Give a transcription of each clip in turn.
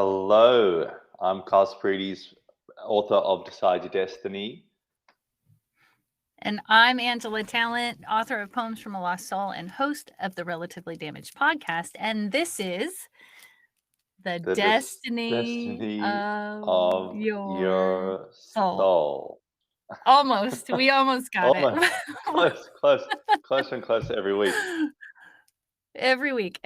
Hello, I'm Carl Spyrides, author of Decide Your Destiny. And I'm Angela Talent, author of Poems from a Lost Soul and host of the Relatively Damaged podcast. And this is the The destiny destiny of of your your soul. soul. Almost. We almost got it. Almost closer and closer every week. Every week.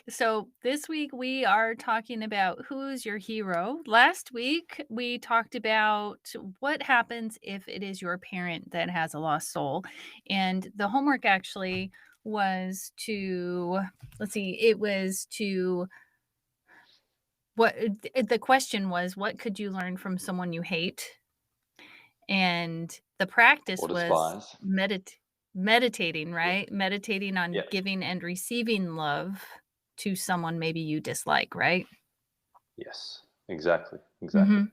So this week we are talking about who's your hero. Last week we talked about what happens if it is your parent that has a lost soul. And the homework actually was to, let's see, it was to what the question was, what could you learn from someone you hate? And the practice Or was despise. meditating, Yeah. right? Meditating on Yes, giving and receiving love to someone maybe you dislike, right? yes, exactly. Mhm.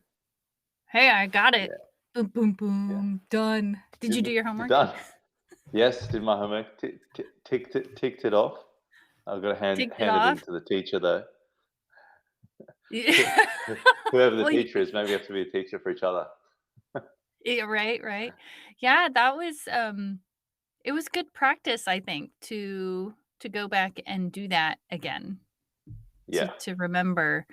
Hey, I got it. Yeah, Boom, boom, yeah. boom, done. Did you do your You're homework? done. Yes, did my homework, ticked it off. I've got to Ticked it hand it in off? to the teacher though. Yeah. Whoever the Well, teacher is, maybe we have to be a teacher for each other. yeah, right, right. Yeah, that was, it was good practice, I think, to go back and do that again, Yeah, to remember.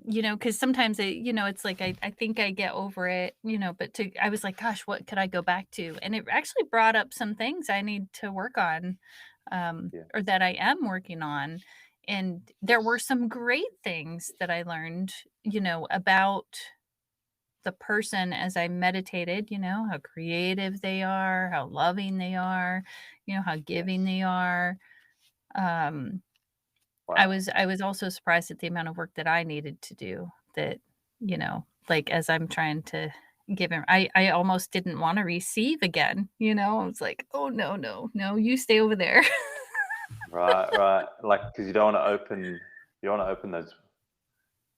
Because sometimes it's like I think I get over it, but I was like, "Gosh, what could I go back to?" And it actually brought up some things I need to work on, yeah, or that I am working on, and there were yes, some great things that I learned, about the person as I meditated, how creative they are, how loving they are, how giving yes. they are. Um I Wow. was I was also surprised at the amount of work that I needed to do that, like, as I'm trying to give him I almost didn't wanna receive again, I was like, "Oh, no, no, no, you stay over there." Right, right. Like, because you don't wanna open those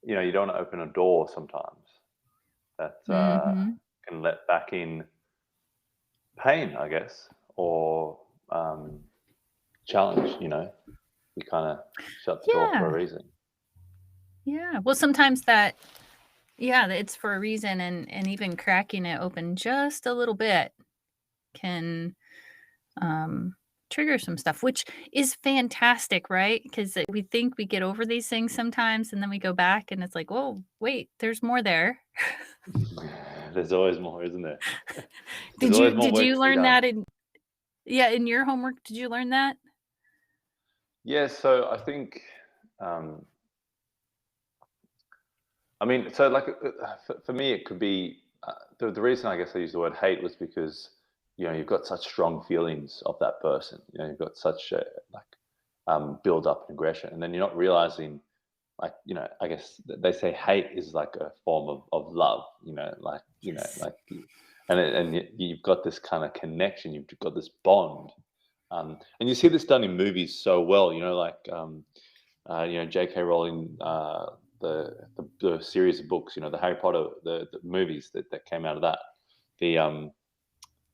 you don't wanna open a door sometimes that, Mhm. can let back in pain, I guess, or, challenge, you know? You kinda shut the door for a Yeah, reason. yeah. Well, sometimes that yeah, it's for a reason, and even cracking it open just a little bit can, um, trigger some stuff, which is fantastic, right? Because we think we get over these things sometimes, and then we go back and it's like, "Whoa, wait, there's more there." There's always more, isn't there? There's Did always you more did work you to be learn done. that in your homework, did you learn that? Yeah, so I think, um I mean, so like for me, it could be the reason I guess I use the word hate was because you've got such strong feelings of that person. You've got such like build up and aggression, and then you're not realizing like I guess they say hate is like a form of love. Yes. You've got this kind of connection. You've got this bond, and you see this done in movies so well. J.K. Rowling, the series of books, the Harry Potter, the movies that came out of that, the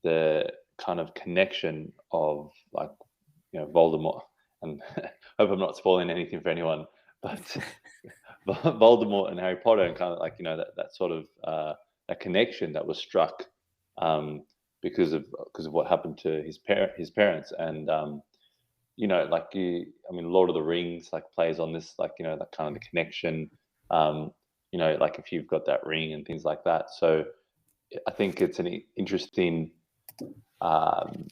the kind of connection of like Voldemort, and hope I'm not spoiling anything for anyone, but Voldemort and Harry Potter, and kind of like that sort of that connection that was struck um, because of what happened to his parents, and I mean, Lord of the Rings like plays on this, like that kind of the connection. Um, like if you've got that ring and things like that. So I think it's an interesting, um,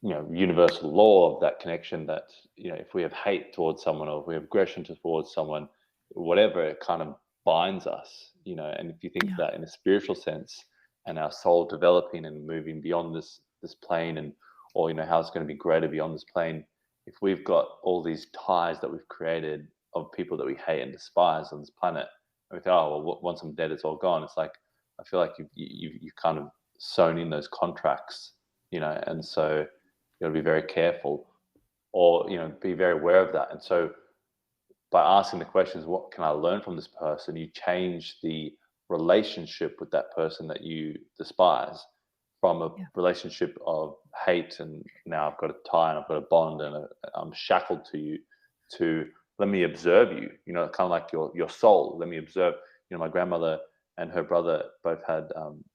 universal law of that connection that if we have hate towards someone or if we have aggression towards someone, whatever, it kind of binds us. And if you think of Yeah. that in a spiritual sense, and our soul developing and moving beyond this plane, and or how it's going to be greater beyond this plane, if we've got all these ties that we've created of people that we hate and despise on this planet, and we think, oh well, once I'm dead, it's all gone. It's like I feel like you've kind of sewn in those contracts, and so you got to be very careful, or be very aware of that. And so by asking the questions, what can I learn from this person, you change the relationship with that person that you despise from a Yeah. relationship of hate, and now I've got a tie and I've got a bond and I'm shackled to you, to let me observe you, kind of like your soul. Let me observe. My grandmother and her brother both had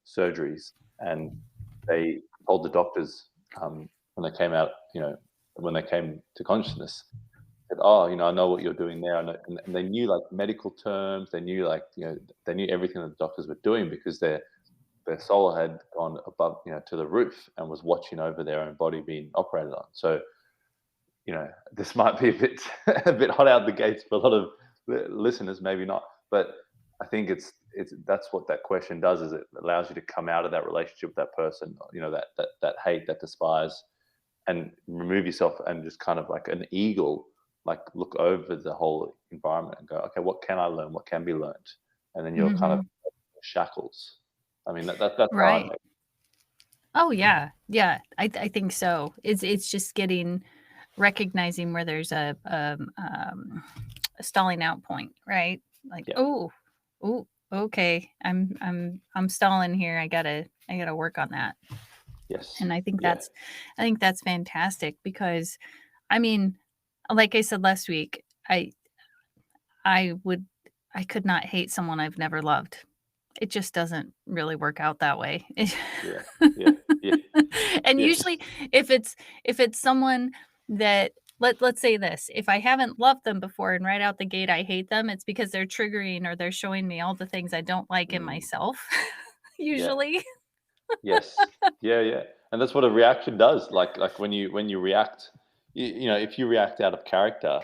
surgeries, and they told the doctors when they came out, when they came to consciousness, said, "Oh, I know what you're doing there," and they knew like medical terms. They knew like they knew everything that the doctors were doing because their soul had gone above, to the roof and was watching over their own body being operated on. So this might be a bit a bit hot out the gates for a lot of listeners, maybe not, but I think it's that's what that question does, is it allows you to come out of that relationship with that person, that hate, that despise, and remove yourself and just kind of like an eagle, like look over the whole environment and go, okay, what can I learn? What can be learned? And then you're kind of Mhm. shackles. I mean, that's how I Right. make. Oh, yeah. Yeah, I think so. It's just getting recognizing where there's a stalling out point, right? Like, Yeah. oh, okay. I'm stalling here. I gotta work on that." Yes. And Yeah. I think that's fantastic because, I mean, like I said last week, I would I could not hate someone I've never loved. It just doesn't really work out that way. Yeah. Yeah. Yeah. And Yes. usually if it's someone that let's say this, if I haven't loved them before and right out the gate I hate them, it's because they're triggering or they're showing me all the things I don't like in Mm, myself, yeah. usually. Yes. Yeah, yeah. And that's what a reaction does. Like when you react, if you react out of character,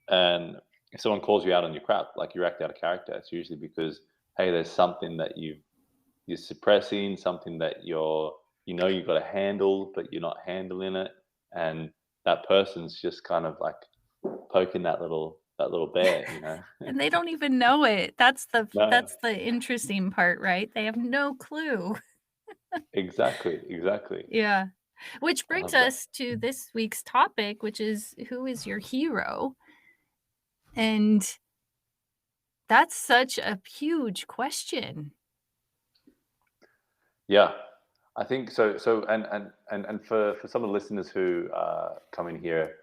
and if someone calls you out on your crap, like you react out of character, it's usually because, hey, there's something that you're suppressing, something that you've got to handle, but you're not handling it, and that person's just kind of like poking that little bear. And they don't even know it. No, That's the interesting part, right? They have no clue. exactly, exactly. Yeah. Which I brings love that. us to this week's topic, which is who is your hero? And that's such a huge question. Yeah, I think so. So, and for some of the listeners who come in here,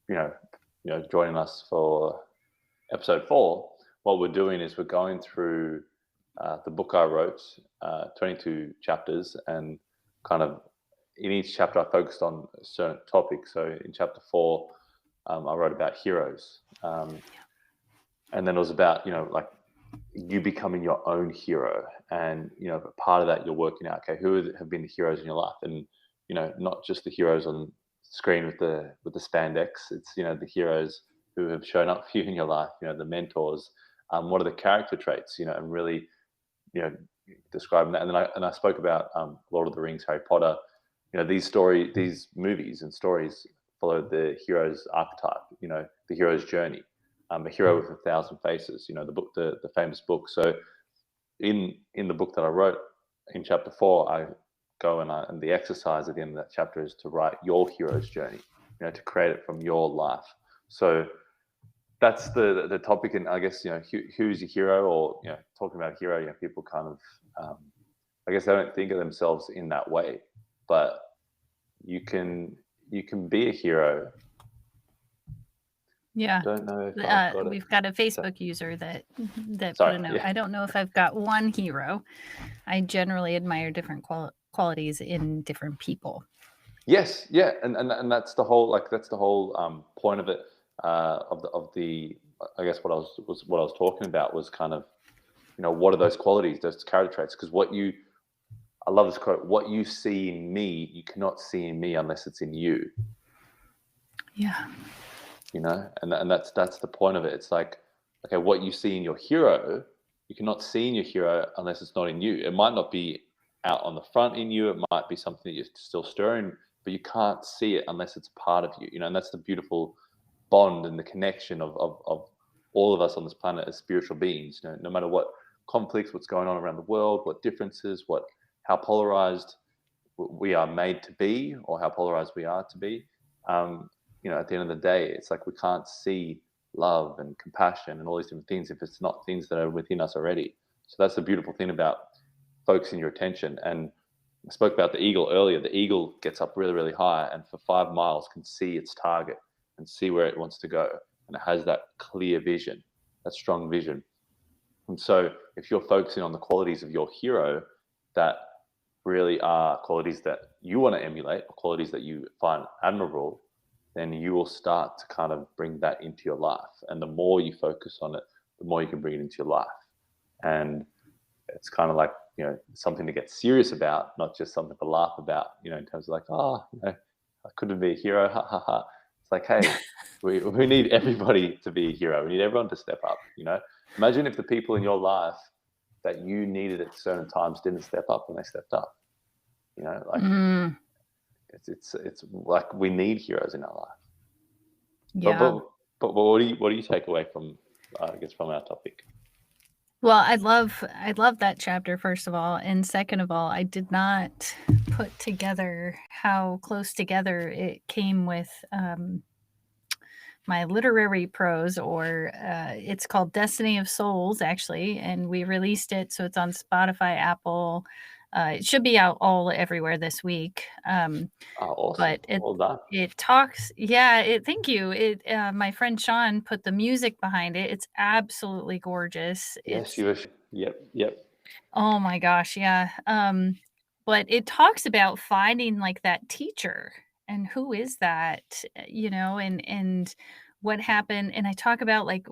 you know, joining us for episode 4, what we're doing is we're going through the book I wrote, 22 chapters, and kind of in each chapter I focused on a certain topic. So in chapter 4, I wrote about heroes, and then it was about like you becoming your own hero, and part of that you're working out, okay, who have been the heroes in your life, and not just the heroes on screen with the spandex. It's the heroes who have shown up for you in your life, the mentors. What are the character traits, and really you know describing that. And then I spoke about Lord of the Rings, Harry Potter. These movies and stories follow the hero's archetype, the hero's journey. A hero with a thousand faces, the book, the famous book. So in the book that I wrote, in chapter 4, I go and the exercise at the end of that chapter is to write your hero's journey, to create it from your life. So that's the topic. And I guess who's your hero, or talking about hero, people kind of I guess they don't think of themselves in that way, but you can be a hero. Yeah. Don't know if I've got it. We've got a So, Facebook user that put sorry. a note. Yeah. I don't know if I've got one hero. I generally admire different qualities in different people. Yes. Yeah. And that's the whole, point of it. Of the I guess what I was talking about was kind of what are those qualities, those character traits? Because I love this quote: "What you see in me, you cannot see in me unless it's in you." Yeah. And that's the point of it. It's like, okay, what you see in your hero, you cannot see in your hero unless it's not in you. It might not be out on the front in you, it might be something that you're still stirring, but you can't see it unless it's part of you. And that's the beautiful bond and the connection of all of us on this planet as spiritual beings. No matter what conflicts, what's going on around the world, what differences, how polarized we are made to be, or how polarized we are to be. At the end of the day, it's like we can't see love and compassion and all these different things if it's not things that are within us already. So that's the beautiful thing about focusing your attention. And I spoke about the eagle earlier. The eagle gets up really, really high, and for 5 miles can see its target and see where it wants to go. and it has that clear vision, that strong vision. And so if you're focusing on the qualities of your hero that really are qualities that you want to emulate, or qualities that you find admirable, then you will start to kind of bring that into your life. And the more you focus on it, the more you can bring it into your life. And it's kind of like, something to get serious about, not just something to laugh about, in terms of like, I couldn't be a hero, ha ha ha. It's like, hey, we need everybody to be a hero. We need everyone to step up, Imagine if the people in your life that you needed at certain times didn't step up when they stepped up. Like Mm, it's like we need heroes in our life. But yeah. but what do you take away from I guess from our topic? Well, I love that chapter, first of all, and second of all, I did not put together how close together it came with, my literary prose, or it's called Destiny of Souls, actually, and we released it, so it's on Spotify, Apple. It should be out all everywhere this week. Oh, awesome. But it Well done. it talks, yeah, thank you. My friend Sean put the music behind it. It's absolutely gorgeous. Yes, It's, you were. Yep, yep. oh my gosh, yeah. But it talks about finding like that teacher, and who is that, and what happened. And I talk about like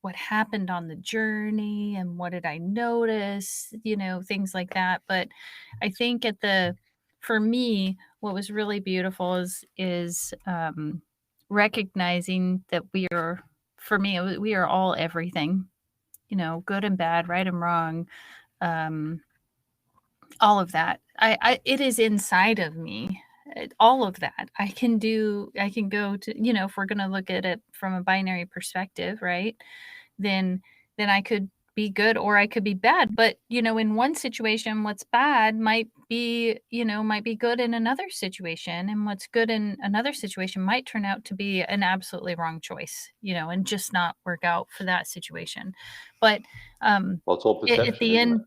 what happened on the journey and what did I notice, things like that. But I think for me, what was really beautiful is recognizing that for me, we are all everything, good and bad, right and wrong, um, all of that. It is inside of me. All of that. I can go to, if we're going to look at it from a binary perspective, right? Then I could be good or I could be bad. But, in one situation, what's bad might be good in another situation. And what's good in another situation might turn out to be an absolutely wrong choice, and just not work out for that situation. But Well, it's all at perception, the isn't end,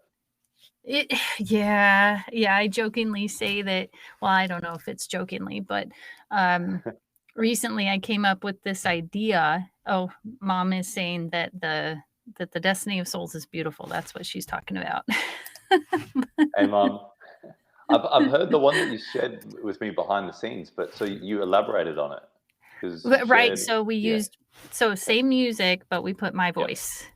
yeah, yeah, I jokingly say that, well, I don't know if it's jokingly, but, it? recently I came up with this idea. Oh, mom is saying that the destiny of souls is beautiful. That's what she's talking about. Hey, Mum. I've heard the one that you shared with me behind the scenes, but so you elaborated on it because you Right, shared. so we Yeah. used same music, but we put my Yep. voice.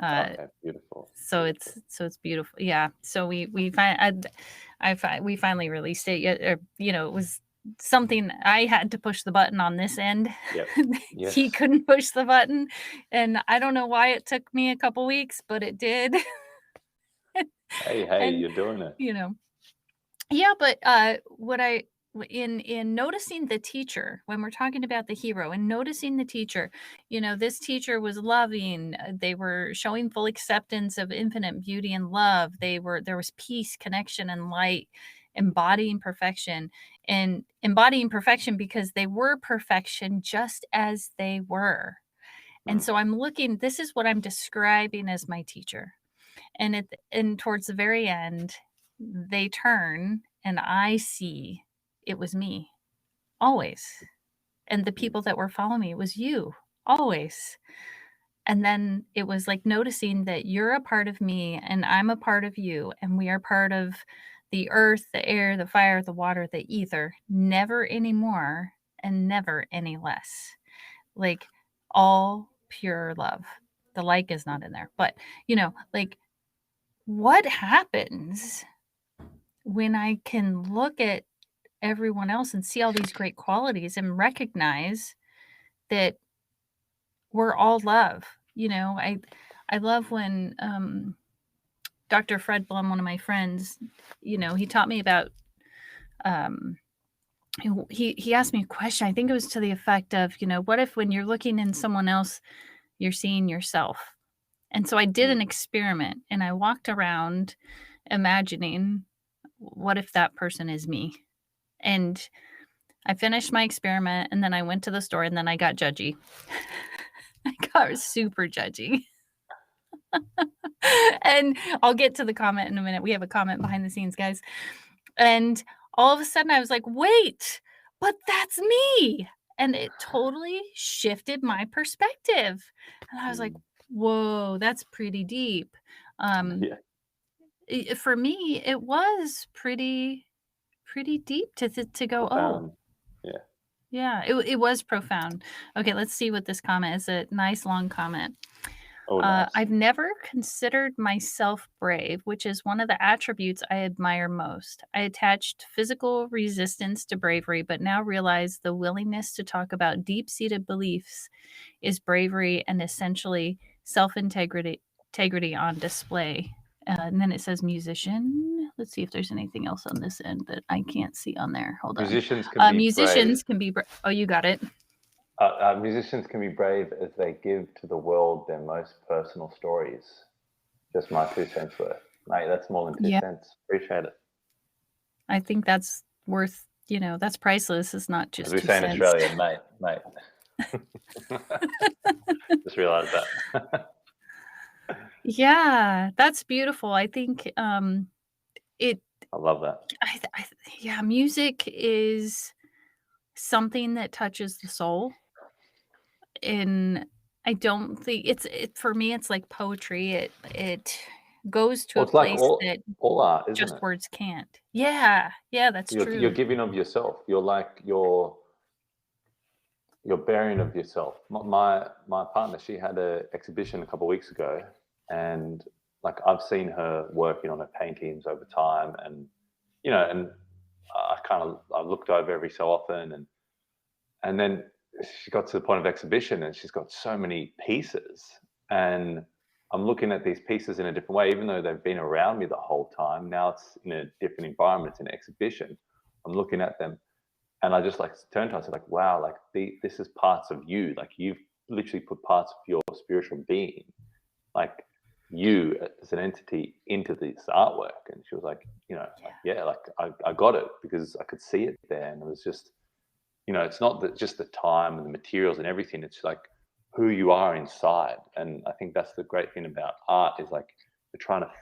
Uh, Okay. Beautiful. so Beautiful. it's beautiful. Yeah. So we finally released it. It was something I had to push the button on this end. Yep. He Yes. couldn't push the button, and I don't know why it took me a couple weeks, but it did. Hey, And you're doing it. you know, yeah, but what I in noticing the teacher, when we're talking about the hero and noticing the teacher, this teacher was loving. They were showing full acceptance of infinite beauty and love. There was peace, connection, and light, embodying perfection because they were perfection just as they were. And Mm, so this is what I'm describing as my teacher. And towards the very end, they turn and I see it was me, always. And the mm, people that were following me, it was you, always. And then it was like noticing that you're a part of me and I'm a part of you, and we are part of the earth, the air, the fire, the water, the ether, never any more and never any less. Like all pure love. The like is not in there, but like what happens when I can look at everyone else and see all these great qualities and recognize that we're all love. I love when Dr. Fred Blum, one of my friends, he taught me about um he asked me a question. I think it was to the effect of, what if when you're looking in someone else, you're seeing yourself? And so I did an mm. experiment and I walked around imagining, what if that person is me? And I finished my experiment and then I went to the store and then I got judgy. I got super judgy. And I'll get to the comment in a minute. We have a comment behind the scenes, guys. And all of a sudden I was like, wait, but that's me. and it totally shifted my perspective, and I was like, Mm. "Whoa, that's pretty deep." Um, Yeah, for me, it was pretty deep to go, "Oh, profound. Yeah. yeah." It was profound. Okay, let's see what this comment is. A nice long comment. Oh, nice. I've never considered myself brave, which is one of the attributes I admire most. I attached physical resistance to bravery, but now realize the willingness to talk about deep seated beliefs is bravery and essentially self integrity on display. And then it says musician. Let's see if there's anything else on this end that I can't see on there. Hold on. Musicians can be brave. Musicians can be. Oh, you got it. Musicians can be brave as they give to the world their most personal stories. Just my 2 cents worth. Mate, that's more than two Yeah, cents. Appreciate it. I think that's worth. That's priceless. It's not As just we two say in cents. Australia, mate. Just realised that. Yeah, that's beautiful. I think, it I love that. I yeah, music is something that touches the soul, and I don't think for me, it's like poetry. It goes to Well, a it's like place all that all art, isn't just it? words can't. Yeah, yeah, that's You're true. giving of yourself. You're like you're bearing of yourself. My partner, she had an exhibition a couple of weeks ago, and like I've seen her working on her paintings over time, and and I looked over every so often, and then she got to the point of exhibition, and she's got so many pieces, and I'm looking at these pieces in a different way, even though they've been around me the whole time. Now it's in a different environment, it's an exhibition. I'm looking at them, and I just like turned to her and said, like, wow, like this is parts of you. Like you've literally put parts of your spiritual being, like you as an entity, into this artwork. And she was like, like, yeah, like I got it because I could see it there. And it was just, it's not just the time and the materials and everything. It's like who you are inside. And I think that's the great thing about art is like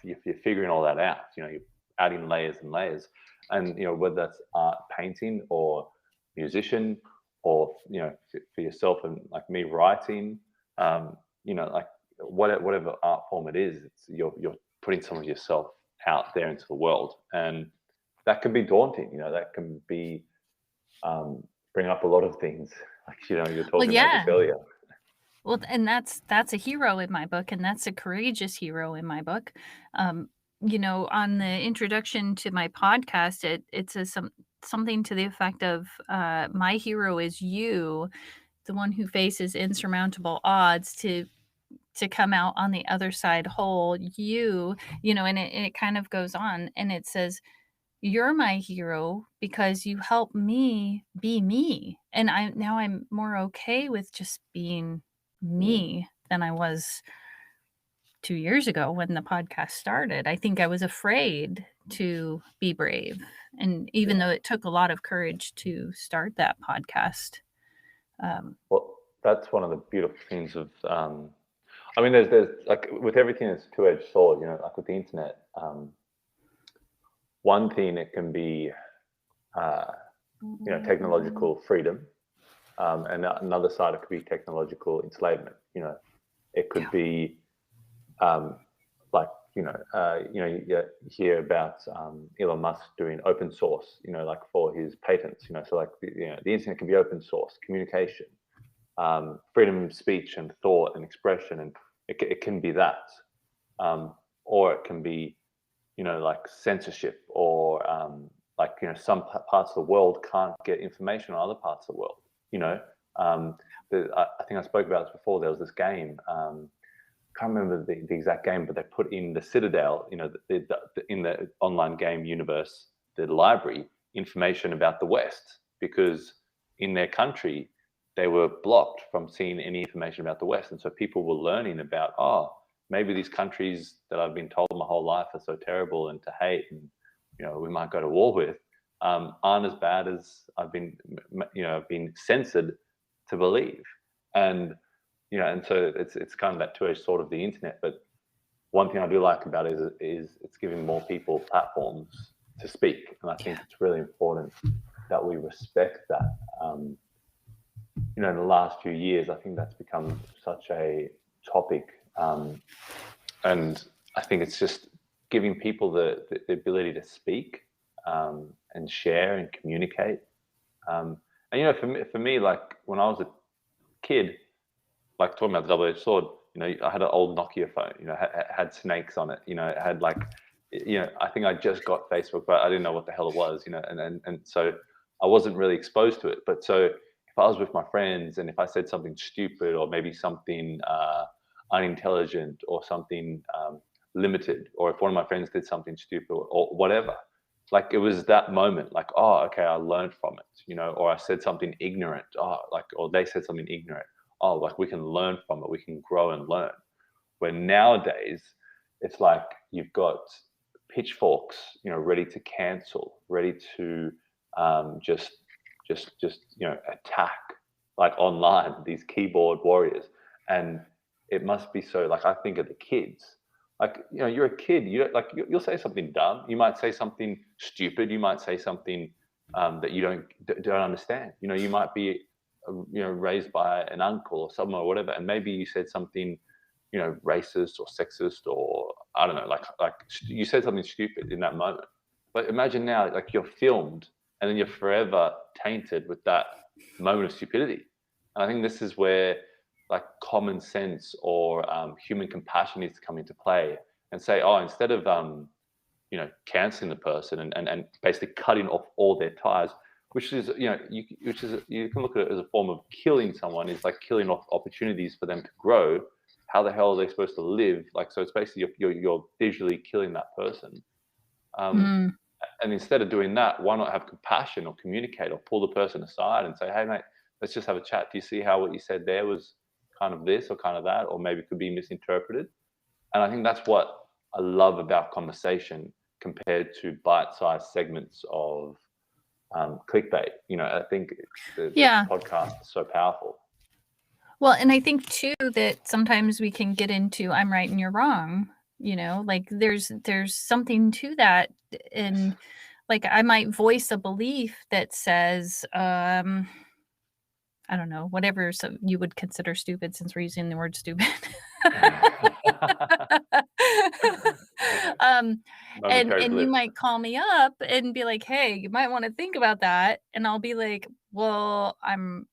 you're figuring all that out. You're adding layers and layers, and whether that's art, painting, or musician, or for yourself and like me writing, like whatever art form it is, it's you're putting some of yourself out there into the world, and that can be daunting. That can be um, bring up a lot of things. Like you're Well, talking about this yeah. earlier. Well, and that's a hero in my book, and that's a courageous hero in my book. Um, on the introduction to my podcast, it says something to the effect of, "My hero is you, the one who faces insurmountable odds to come out on the other side whole. And it kind of goes on, and it says, "You're my hero because you help me be me." And I'm more okay with just being Mm, me than I was 2 years ago when the podcast started. I think I was afraid to be brave, and even yeah. though it took a lot of courage to start that podcast. Um, Well, that's one of the beautiful things of. I mean, there's like with everything, it's two-edged sword. Like with the internet. One thing it can be, uh, technological freedom, and another side it could be technological enslavement. It could yeah, be like you hear about Elon Musk doing open source, like for his patents, so like the internet can be open source, communication, freedom of speech and thought and expression, and it can be that, or it can be like censorship, or like some parts of the world can't get information on other parts of the world. You know, um, I think I spoke about this before. There was this game. Can't remember the exact game, but they put in the Citadel, in the online game universe, the library, information about the West, because in their country they were blocked from seeing any information about the West, and so people were learning about, maybe these countries that I've been told my whole life are so terrible and to hate, and we might go to war with, aren't as bad as I've been censored to believe, and and so it's kind of that two-edged sword of the internet. But one thing I do like about it is it's giving more people platforms to speak, and I think yeah, it's really important that we respect that. Um, in the last few years, I think that's become such a topic. And I think it's just giving people the ability to speak, and share and communicate. And for me, like when I was a kid, like talking about the double-edged sword, I had an old Nokia phone, had snakes on it, it had like, I think I just got Facebook, but I didn't know what the hell it was, and so I wasn't really exposed to it. But so if I was with my friends and if I said something stupid or maybe something unintelligent or something limited, or if one of my friends did something stupid or whatever, like it was that moment, like, oh, okay, I learned from it, or I said something ignorant, or they said something ignorant, oh, like we can learn from it, we can grow and learn. Where nowadays it's like you've got pitchforks, ready to cancel, ready to just attack, like online, these keyboard warriors. And it must be so, like I think of the kids, like you're a kid, you'll say something dumb, you might say something stupid, you might say something that you don't understand. You might be raised by an uncle or someone or whatever, and maybe you said something, racist or sexist, or I don't know, like you said something stupid in that moment. But imagine now, like you're filmed, and then you're forever tainted with that moment of stupidity. And I think this is where like common sense or human compassion needs to come into play and say, oh, instead of canceling the person and basically cutting off all their ties, which is you can look at it as a form of killing someone. Is like killing off opportunities for them to grow. How the hell are they supposed to live? Like, so it's basically you're visually killing that person. Mm. And instead of doing that, why not have compassion or communicate or pull the person aside and say, hey mate, let's just have a chat. Do you see how what you said there was kind of this or kind of that, or maybe could be misinterpreted? And I think that's what I love about conversation compared to bite-sized segments of clickbait. I think the Yeah. podcast is so powerful. Well, and I think too that sometimes we can get into I'm right and you're wrong, like there's something to that. And like I might voice a belief that says, I don't know, whatever you would consider stupid since we're using the word stupid. um, Momentary and you blip. might call me up and be like, "Hey, you might want to think about that." And I'll be like, "Well, I'm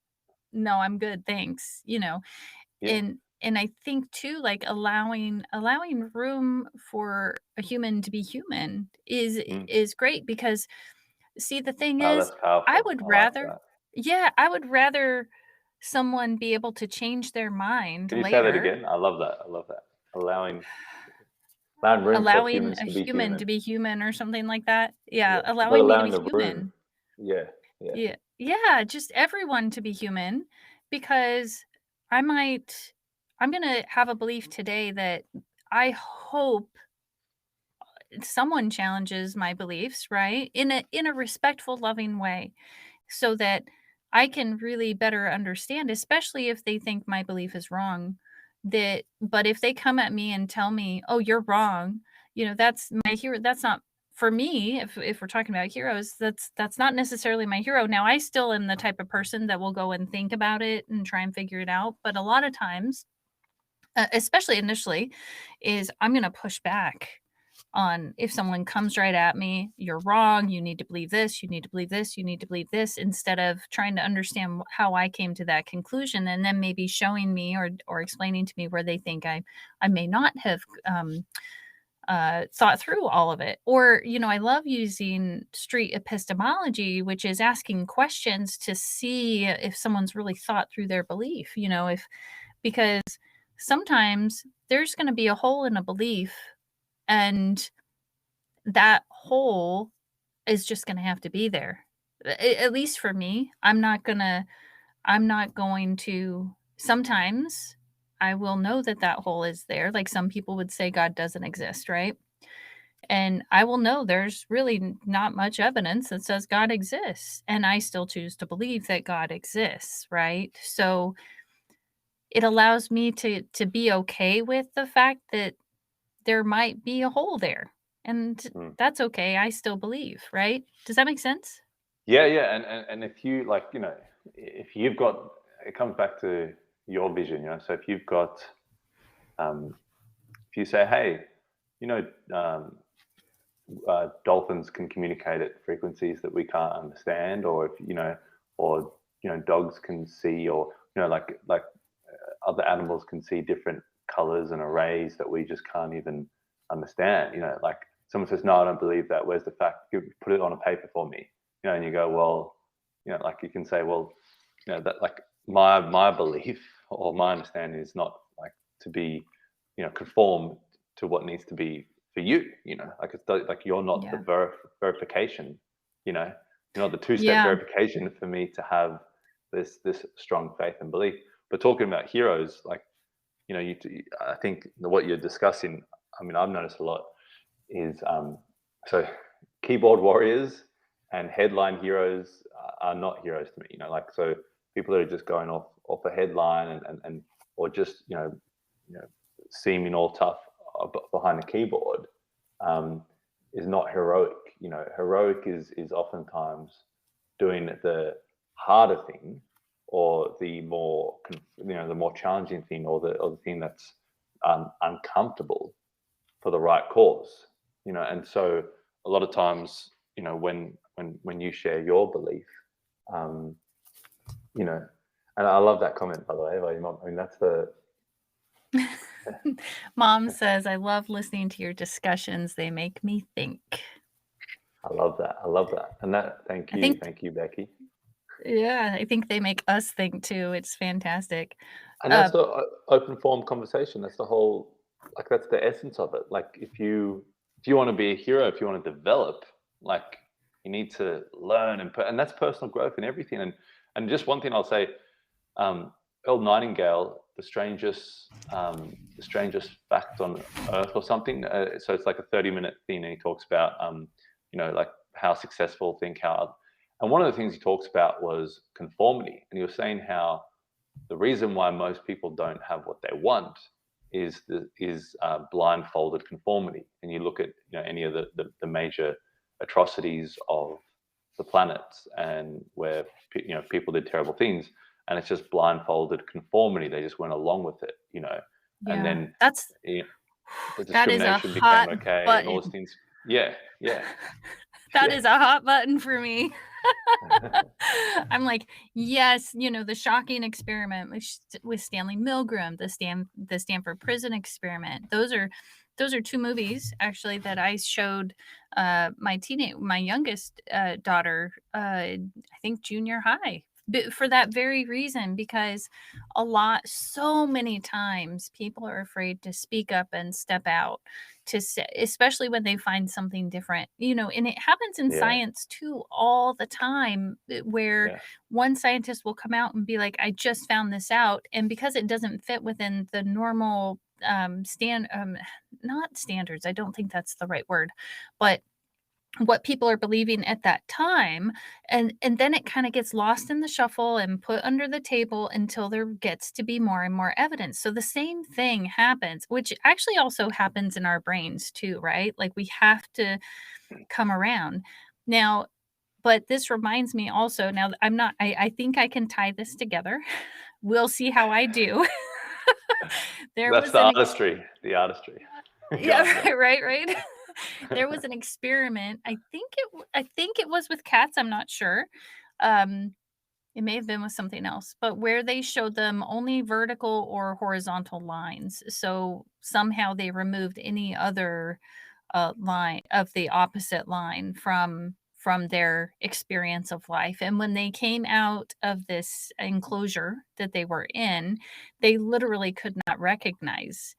good, thanks." Yeah. And I think too, like allowing room for a human to be human Mm. is great because see, the thing Oh, is, that's I powerful. would I like rather that. yeah, I would rather someone be able to change their mind Can you say that later, again? I love that. I love that. Allowing room for allowing humans a to be human to human. be human or something like that. Yeah, Yeah. Not allowing me to allowing be the room. human. Yeah. Yeah. Yeah. Yeah, just everyone to be human because I might I'm gonna have a belief today that I hope someone challenges my beliefs, right? In a respectful, loving way so that I can really better understand, especially if they think my belief is wrong. But if they come at me and tell me, "Oh, you're wrong," that's my hero. That's not for me. If we're talking about heroes, that's not necessarily my hero. Now, I still am the type of person that will go and think about it and try and figure it out. But a lot of times, especially initially, is I'm going to push back on if someone comes right at me, you're wrong, you need to believe this, you need to believe this, you need to believe this, instead of trying to understand how I came to that conclusion and then maybe showing me or explaining to me where they think I may not have thought through all of it. Or, I love using street epistemology, which is asking questions to see if someone's really thought through their belief, if because sometimes there's going to be a hole in a belief and that hole is just gonna have to be there. At least for me, I'm not going to sometimes I will know that that hole is there, like some people would say God doesn't exist, right? And I will know there's really not much evidence that says God exists, and I still choose to believe that God exists, right? So, it allows me to be okay with the fact that there might be a hole there, and Mm. that's okay, I still believe, right? Does that make sense? Yeah. Yeah. And if you like, if you've got it comes back to your vision, So if you've got, if you say, hey, you know, dolphins can communicate at frequencies that we can't understand, or if or dogs can see, or like other animals can see different colors and arrays that we just can't even understand. Like someone says, "No, I don't believe that. Where's the fact? Put it on a paper for me." And you go, "Well, like you can say, well, that like my belief or my understanding is not like to be, conform to what needs to be for you. Like like you're not the Yeah. verification. You know, you're not the two-step Yeah. verification for me to have this strong faith and belief." But talking about heroes, like I think what you're discussing, I mean, I've noticed a lot is so keyboard warriors and headline heroes are not heroes to me. Like so people that are just going off a headline and or just seeming all tough behind the keyboard um, is not heroic. Heroic is oftentimes doing the harder thing or the more the more challenging thing or the thing that's uncomfortable for the right cause. And so a lot of times when you share your belief, um, and I love that comment, by the way, by your mom. I mean, that's the Mom says, "I love listening to your discussions. They make me think." I love that. I love that. And I think thank you, Becky. yeah, I think they make us think too. It's fantastic. And Uh, that's the open form conversation. That's the whole, like, that's the essence of it. Like, if you want to be a hero, if you want to develop, like, you need to learn and that's personal growth and everything. And just one thing I'll say, um, Earl Nightingale, the strangest fact on earth or something. So it's like a 30-minute thing, and he talks about, like how successful think how. And one of the things he talks about was conformity, and he was saying how the reason why most people don't have what they want is blindfolded conformity. And you look at any of the major atrocities of the planet, and where people did terrible things, and it's just blindfolded conformity. They just went along with it, and yeah, then that's you know, the that is a discrimination became hot okay, and all these button. things. Yeah, yeah, That yeah, is a hot button for me. I'm like, yes, the shocking experiment with Stanley Milgram, the Stanford Prison Experiment. Those are 2 movies actually that I showed, my youngest, daughter, I think junior high, for that very reason, because so many times people are afraid to speak up and step out to say, especially when they find something different, and it happens in yeah, science too all the time, where yeah, one scientist will come out and be like, I just found this out. And because it doesn't fit within the normal not standards, I don't think that's the right word, but what people are believing at that time, and then it kind of gets lost in the shuffle and put under the table until there gets to be more and more evidence. So the same thing happens, which actually also happens in our brains too, right? Like we have to come around now. But this reminds me also, now that I'm not, I think I can tie this together. We'll see how I do. There that's was the an artistry. The artistry. Go yeah, on, go right. There was an experiment, I think it was with cats, I'm not sure. Um, it may have been with something else, but where they showed them only vertical or horizontal lines. So somehow they removed any other, line of the opposite line from their experience of life, and when they came out of this enclosure that they were in, they literally could not recognize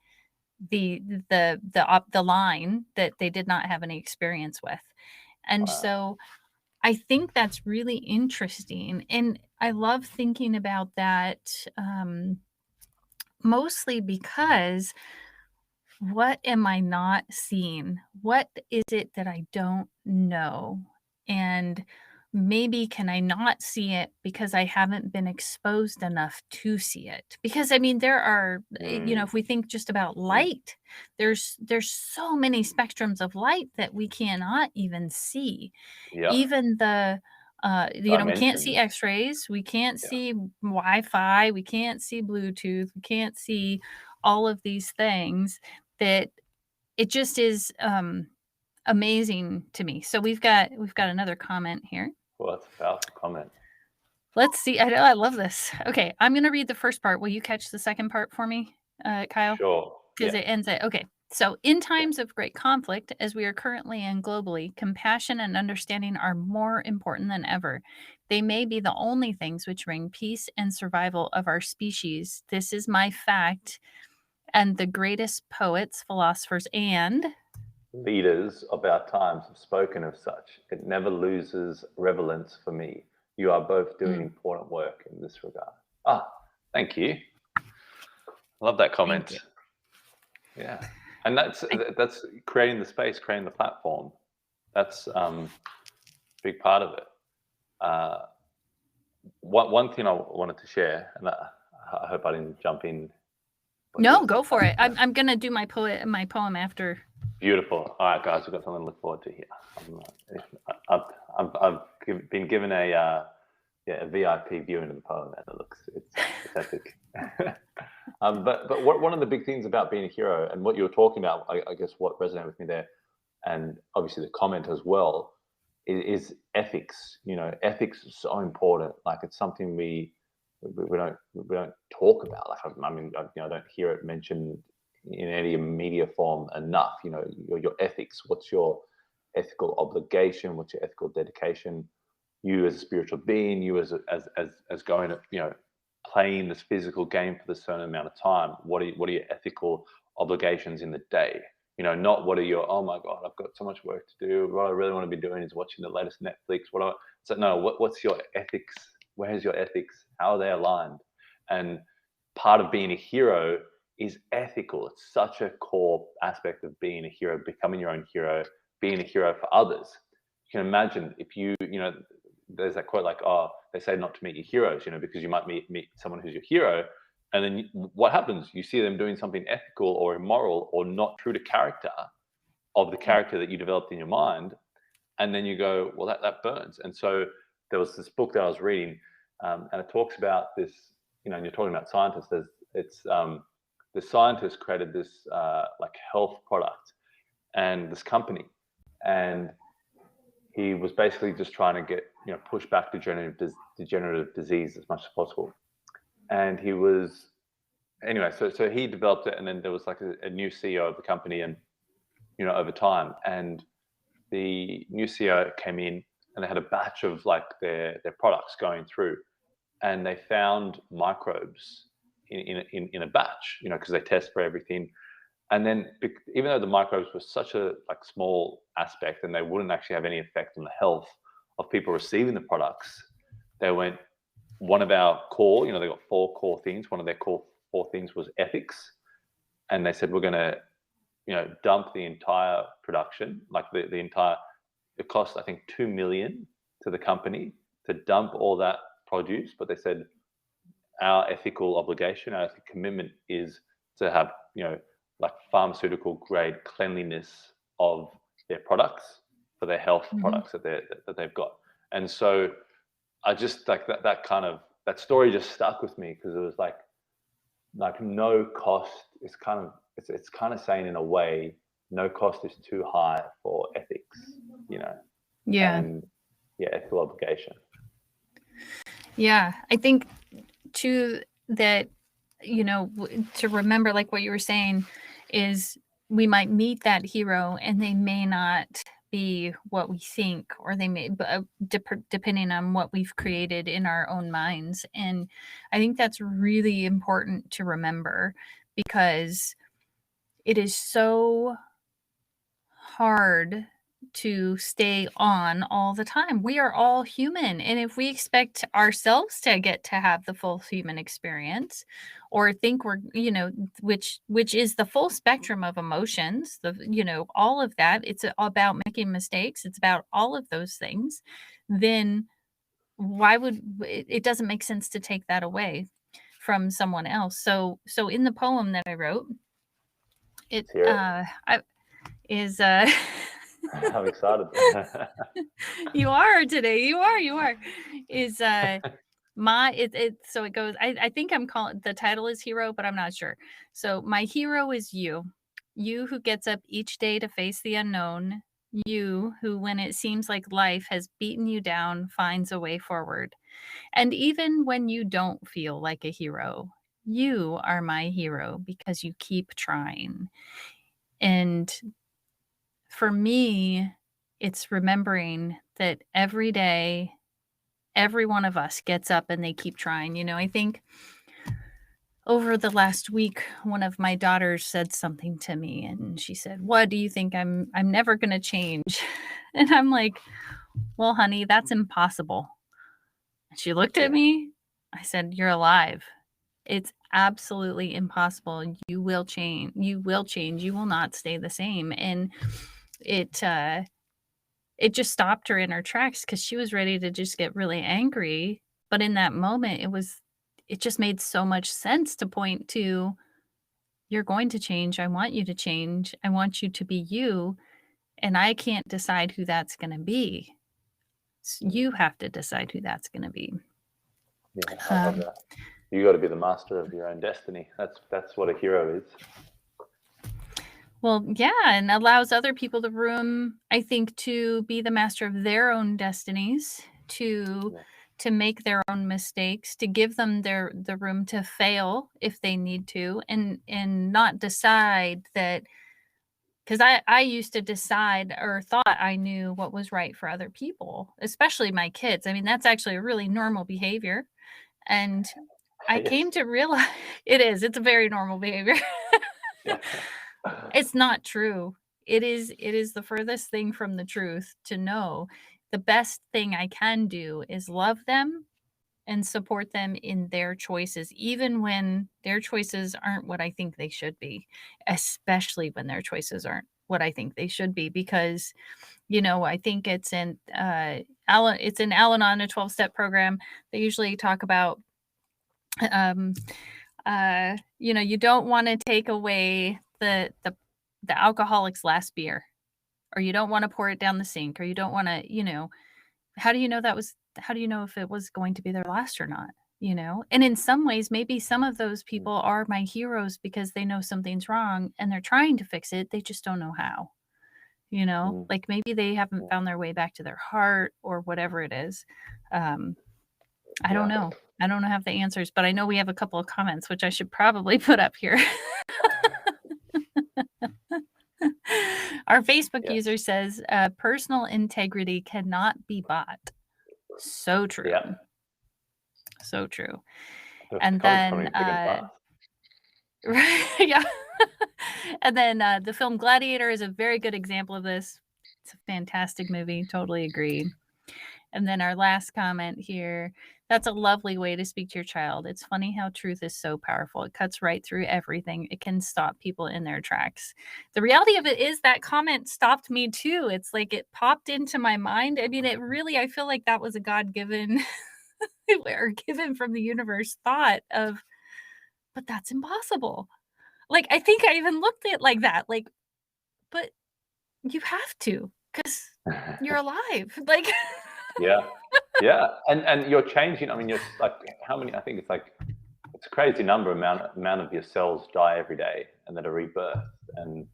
the the line that they did not have any experience with. And Wow. so I think that's really interesting, and I love thinking about that, mostly because what am I not seeing? What is it that I don't know? And maybe can I not see it because I haven't been exposed enough to see it? Because I mean, there are, Mm, if we think just about mm, light, there's so many spectrums of light that we cannot even see. yep. Even We can't see Dimensions. X-rays, we can't Yeah. see Wi-Fi, we can't see Bluetooth, we can't see all of these things that it just is amazing to me. So we've got another comment here. Well, that's a powerful comment. Let's see. I know I love this. Okay, I'm gonna read the first part. Will you catch the second part for me, Kyle? Sure. Because Yeah. it ends at okay. So, in Yeah. times of great conflict, as we are currently and globally, compassion and understanding are more important than ever. They may be the only things which bring peace and survival of our species. This is my fact, and the greatest poets, philosophers, and Leaders of our times have spoken of such. It never loses relevance for me. You are both doing mm, important work in this regard. Ah, thank you. Love that thank you. comment. Yeah, and I, that's creating the space, creating the platform. That's a big part of it. Uh, one thing I wanted to share, and I hope I didn't jump in, but no, there's go for it. I'm gonna do my poem after. beautiful. All right, guys, we've got something to look forward to here. I've been given a VIP view into the poem, and it's epic. But one of the big things about being a hero, and what you were talking about, I guess what resonated with me there, and obviously the comment as well, is ethics. You know, ethics is so important. Like it's something we don't talk about. Like I mean, I don't hear it mentioned in any media form enough. You know, your ethics. What's your ethical obligation? What's your ethical dedication? You as a spiritual being, you as going to playing this physical game for the certain amount of time. What are your ethical obligations in the day? You know, not what are your, oh my god, I've got so much work to do. What I really want to be doing is watching the latest Netflix. So no, what's your ethics? Where's your ethics? How are they aligned? And part of being a hero is ethical. It's such a core aspect of being a hero, becoming your own hero, being a hero for others. You can imagine if there's that quote like, oh, they say not to meet your heroes, because you might meet someone who's your hero. And then what happens? You see them doing something ethical or immoral or not true to character of the character that you developed in your mind. And then you go, well, that burns. And so there was this book that I was reading, and it talks about this, and you're talking about scientists. The scientist created this like health product and this company. And he was basically just trying to get, push back degenerative disease as much as possible. And he was, anyway, so he developed it, and then there was like a new CEO of the company, and over time, and the new CEO came in, and they had a batch of like their products going through, and they found microbes in a batch, because they test for everything. And then even though the microbes were such a like small aspect, and they wouldn't actually have any effect on the health of people receiving the products, they went, one of our core, they got 4 core things. One of their core 4 things was ethics. And they said, we're going to, dump the entire production, like the entire, it cost, I think, 2 million to the company to dump all that produce. But they said, our ethical obligation, our ethical commitment is to have, like pharmaceutical grade cleanliness of their products for their health Mhm. products that they've got. And so I just like that story just stuck with me, because it was like no cost is it's kind of saying, in a way, no cost is too high for ethics. Yeah. And yeah, ethical obligation. Yeah. I think too that, to remember, like what you were saying, is we might meet that hero and they may not be what we think, or they may, depending on what we've created in our own minds. And I think that's really important to remember, because it is so hard to stay on all the time. We are all human. And if we expect ourselves to get to have the full human experience, or think we're, which is the full spectrum of emotions, all of that, it's about making mistakes, it's about all of those things, then why would it doesn't make sense to take that away from someone else. So in the poem that I wrote, it Let's hear it. I is I'm excited. You are today. You are. Is my it so it goes I think I'm calling the title is hero, but I'm not sure. So my hero is you. You who gets up each day to face the unknown. You who, when it seems like life has beaten you down, finds a way forward. And even when you don't feel like a hero, you are my hero because you keep trying. And for me, it's remembering that every day, every one of us gets up and they keep trying. I think over the last week, one of my daughters said something to me and she said, "What do you think I'm never going to change?" And I'm like, "Well, honey, that's impossible." And she looked at Yeah. me. I said, "You're alive. It's absolutely impossible. You will change. You will change. You will not stay the same." And it it just stopped her in her tracks because she was ready to just get really angry. But in that moment, it just made so much sense to point to, "You're going to change. I want you to change. I want you to be you, and I can't decide who that's gonna be. Mm. You have to decide who that's gonna be." Yeah, I love Um, that. You got to be the master of your own destiny. That's what a hero is. well, yeah, and allows other people the room, I think, to be the master of their own destinies, to Yeah. make their own mistakes, to give them the room to fail if they need to, and not decide that. Because I used to decide or thought I knew what was right for other people, especially my kids. I mean, that's actually a really normal behavior, and I Yes. came to realize it's a very normal behavior. Yeah. It's not true. It is the furthest thing from the truth to know the best thing I can do is love them and support them in their choices, even when their choices aren't what I think they should be, especially when their choices aren't what I think they should be. Because, I think it's in Al-Anon, a 12-step program. They usually talk about, um, you don't want to take away the alcoholic's last beer, or you don't want to pour it down the sink, or you don't want to, how do you know if it was going to be their last or not? And in some ways, maybe some of those Mm, people are my heroes because they know something's wrong and they're trying to fix it. They just don't know how, mm, like maybe they haven't yeah. found their way back to their heart or whatever it is. Um, I don't Yeah. know. I don't have the answers, but I know we have a couple of comments, which I should probably put up here. Our Facebook Yes. user says, personal integrity cannot be bought. So true. Yeah. So true. The And comics then, coming thick and fast. right, yeah. And then, the film Gladiator is a very good example of this. It's a fantastic movie, totally agree. And then our last comment here, "That's a lovely way to speak to your child. It's funny how truth is so powerful. It cuts right through everything. It can stop people in their tracks." The reality of it is that comment stopped me too. It's like it popped into my mind. I mean, I feel like that was a God-given or given from the universe thought of, "But that's impossible." Like, I think I even looked at it like that, like, "But you have to, because 'cause you're alive." Like, Yeah. Yeah. And you're changing. I mean, you're like how many? I think it's a crazy number amount of your cells die every day and that are rebirthed, and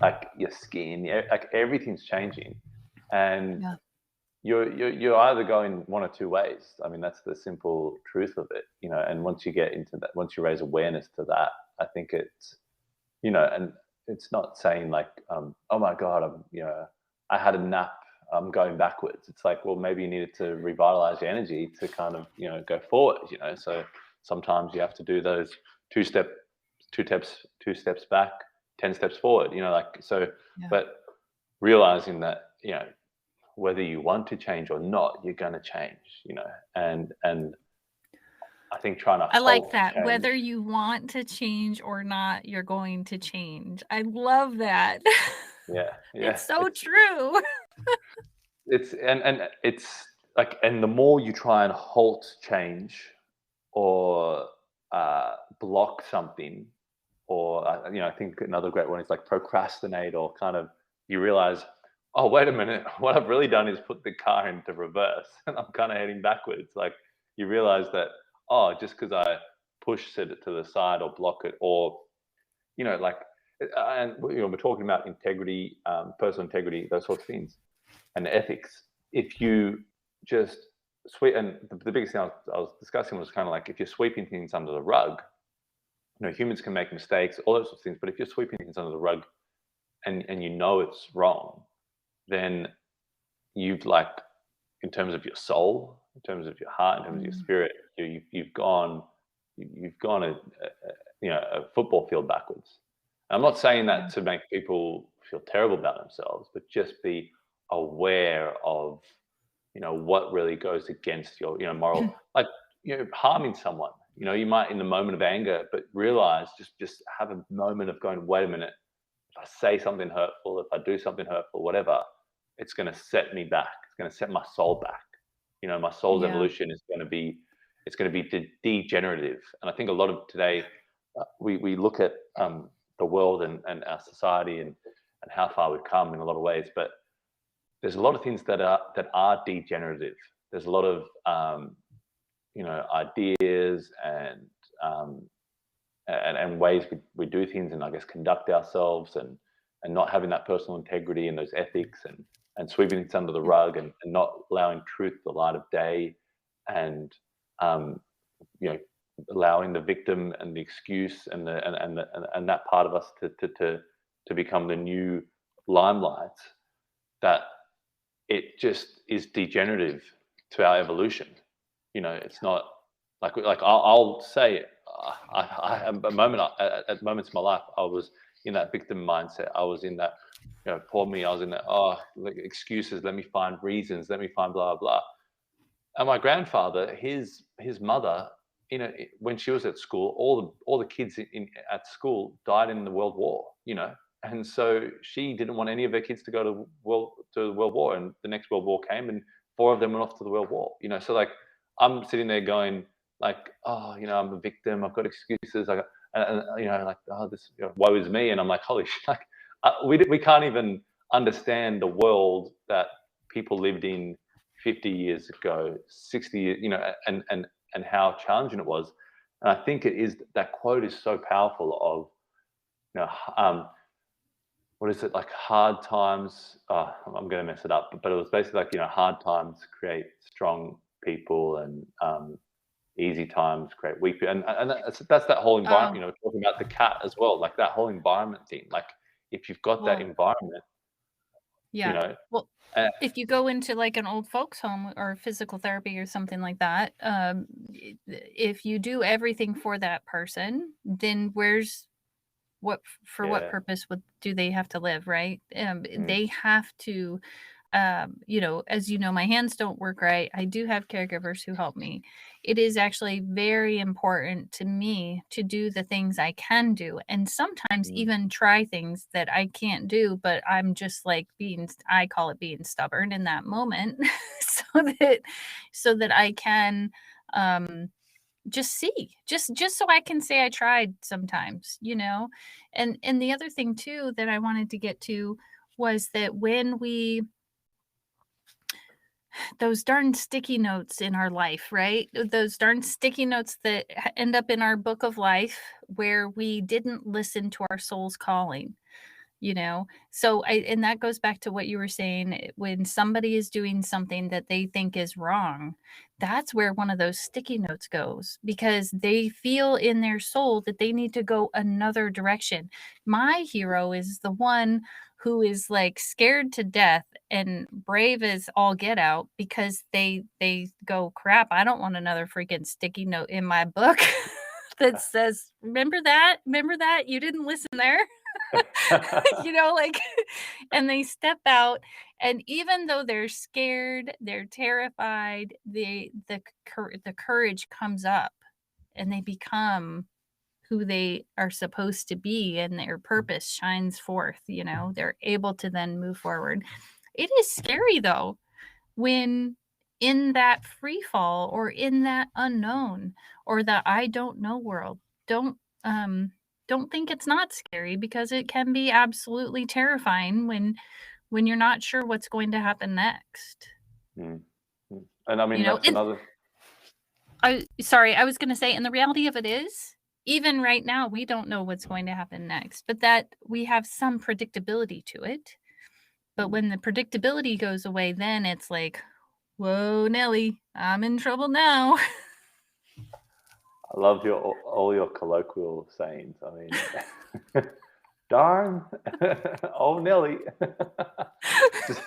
like your skin, like everything's changing, and yeah. you're either going one or two ways. I mean, that's the simple truth of it, And once you get into that, once you raise awareness to that, I think it's, and it's not saying like, oh my God, I had a nap, I'm going backwards. It's like, well, maybe you needed to revitalize your energy to kind of, go forward, So sometimes you have to do those two step, two steps back, 10 steps forward, like, so, Yeah. but realizing that, whether you want to change or not, you're going to change, and I think trying to I like halt that. change. Whether you want to change or not, you're going to change. I love that. Yeah, yeah, It's so true. and it's like, and the more you try and halt change or block something, or I think another great one is like procrastinate, or kind of, you realize oh, wait a minute, what I've really done is put the car into reverse and I'm kind of heading backwards. Like you realize that, oh, just because I push it to the side or block it, or, like, and we're talking about integrity, personal integrity, those sorts of things, and ethics. If you just sweep, and the biggest thing I was discussing was kind of like if you're sweeping things under the rug, humans can make mistakes, all those sorts of things, but if you're sweeping things under the rug and it's wrong, then you've like, in terms of your soul, in terms of your heart, in terms of your Mm. spirit, you've gone a football field backwards. And I'm not saying Yeah. that to make people feel terrible about themselves, but just be aware of what really goes against your moral, like harming someone. You might in the moment of anger, but realize, just have a moment of going, wait a minute, if I say something hurtful, if I do something hurtful, whatever, it's going to set me back. It's going to set my soul back. My soul's Yeah. evolution is going to be, it's going to be degenerative. And I think a lot of today, we look at the world and our society and how far we've come in a lot of ways, but there's a lot of things that are degenerative. There's a lot of ideas um, and ways we do things, and I guess conduct ourselves, and not having that personal integrity and those ethics, and sweeping it under the Yeah. rug, and not allowing truth the light of day, and um, you know allowing the victim and the excuse and that part of us to become the new limelight, that it just is degenerative to our evolution. It's not like I'll say, I at moment at moments in my life, I was in that victim mindset. I was in that, poor me. I was in that, like, excuses. Let me find reasons. Let me find blah blah. And my grandfather, his mother, when she was at school, all the kids at school died in the World War. And so she didn't want any of her kids to go to the World War, and the next World War came, and four of them went off to the World War. So like I'm sitting there going like, oh, I'm a victim. I've got excuses. I got, like, oh, this, woe is me, and I'm like, holy shit, like we can't even understand the world that people lived in 50 years ago, 60 years, and how challenging it was. And I think that quote is so powerful of, what is it, like hard times? I'm going to mess it up, but it was basically like, hard times create strong people, and easy times create weak people. And that's that whole environment, Oh, talking about the cat as well, like that whole environment thing. Like if you've got that well, environment, you yeah. know, Well, uh, if you go into like an old folks home or physical therapy or something like that, if you do everything for that person, then for what yeah, purpose do they have to live, right? mm, They have to, as you know, my hands don't work right. I do have caregivers who help me. It is actually very important to me to do the things I can do, and sometimes mm, even try things that I can't do, but I'm just like I call it being stubborn in that moment, so that I can um just see, just so I can say I tried sometimes, and the other thing too that I wanted to get to was that when we those darn sticky notes in our life, right? Those darn sticky notes that end up in our book of life where we didn't listen to our soul's calling. So and that goes back to what you were saying, when somebody is doing something that they think is wrong, that's where one of those sticky notes goes, because they feel in their soul that they need to go another direction. My hero is the one who is like scared to death and brave as all get out, because they go, crap, I don't want another freaking sticky note in my book that says, remember that you didn't listen there. Like, and they step out, and even though they're scared, they're terrified, the courage comes up, and they become who they are supposed to be, and their purpose shines forth. They're able to then move forward. It is scary though, when in that free fall or in that unknown or the I don't know world. Don't um don't think it's not scary, because it can be absolutely terrifying when when you're not sure what's going to happen next. Mm. Mm. And I You mean, know, that's and another. I was gonna say, and the reality of it is, even right now, we don't know what's going to happen next, but that we have some predictability to it. But Mm. when the predictability goes away, then it's like, "Whoa, Nelly, I'm in trouble now." I love all your colloquial sayings. I mean, darn, oh Nelly. just,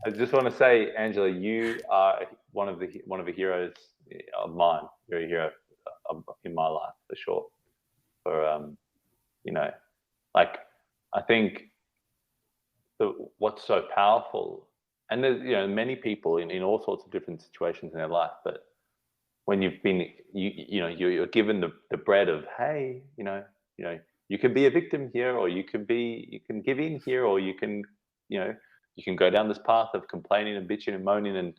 I just want to say, Angela, you are one of the heroes of mine. You're a hero in my life for sure. For you know, like I think what's so powerful, and there's many people in all sorts of different situations in their life, but when you've been you're given the bread of, hey, you can be a victim here, or you can give in here, or you know you can go down this path of complaining and bitching and moaning and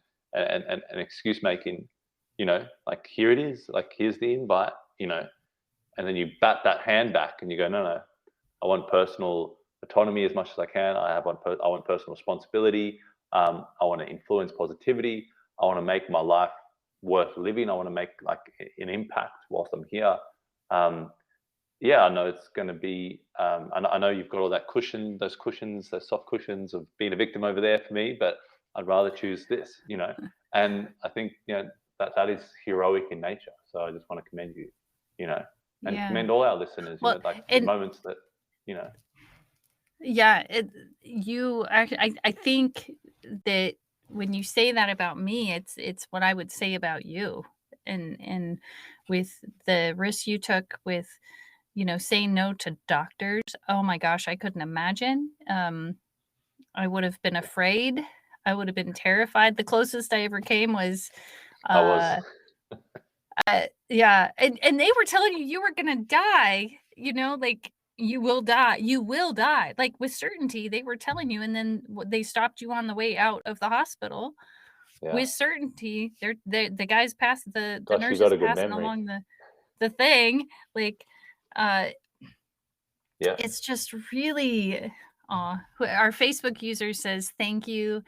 excuse making, like here it is, like here's the invite, and then you bat that hand back and you go, no, no, I want personal autonomy as much as I can. I want personal responsibility. I want to influence positivity. I want to make my life worth living. I want to make like an impact whilst I'm here. Yeah, I know it's going to be. I know you've got all that cushion, those cushions, those soft cushions of being a victim over there for me, but I'd rather choose this. And I think that is heroic in nature. So I just want to commend you. You know, and Yeah. commend all our listeners. Well, Like the and moments that you know. yeah, you actually, I think that when you say that about me, it's what I would say about you, and with the risks you took with, saying no to doctors. Oh my gosh, I couldn't imagine. I would have been afraid. I would have been terrified. The closest I ever came was, I was. uh, yeah, and they were telling you were gonna die, like, you will die, like, with certainty, they were telling you, and then they stopped you on the way out of the hospital Yeah. with certainty. The guys passed the Gosh, you got nurses a good passing memory. along the thing, like, uh, Yeah. it's just really our Facebook user says, "Thank you,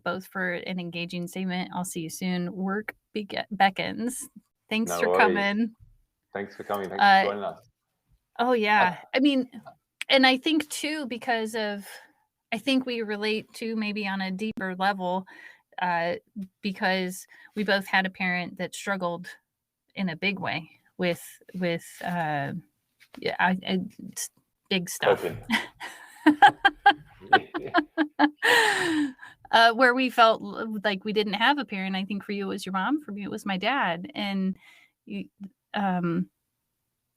both for an engaging statement. I'll see you soon. Work beckons." Thanks No for worries. coming. Thanks for coming. Thanks for Uh, joining us. oh, I, yeah. I mean, and I think too, I think we relate to maybe on a deeper level, uh, because we both had a parent that struggled in a big way with yeah, it's big stuff. Coping. Where we felt like we didn't have a parent. I think for you it was your mom. For me, it was my dad, and you, um,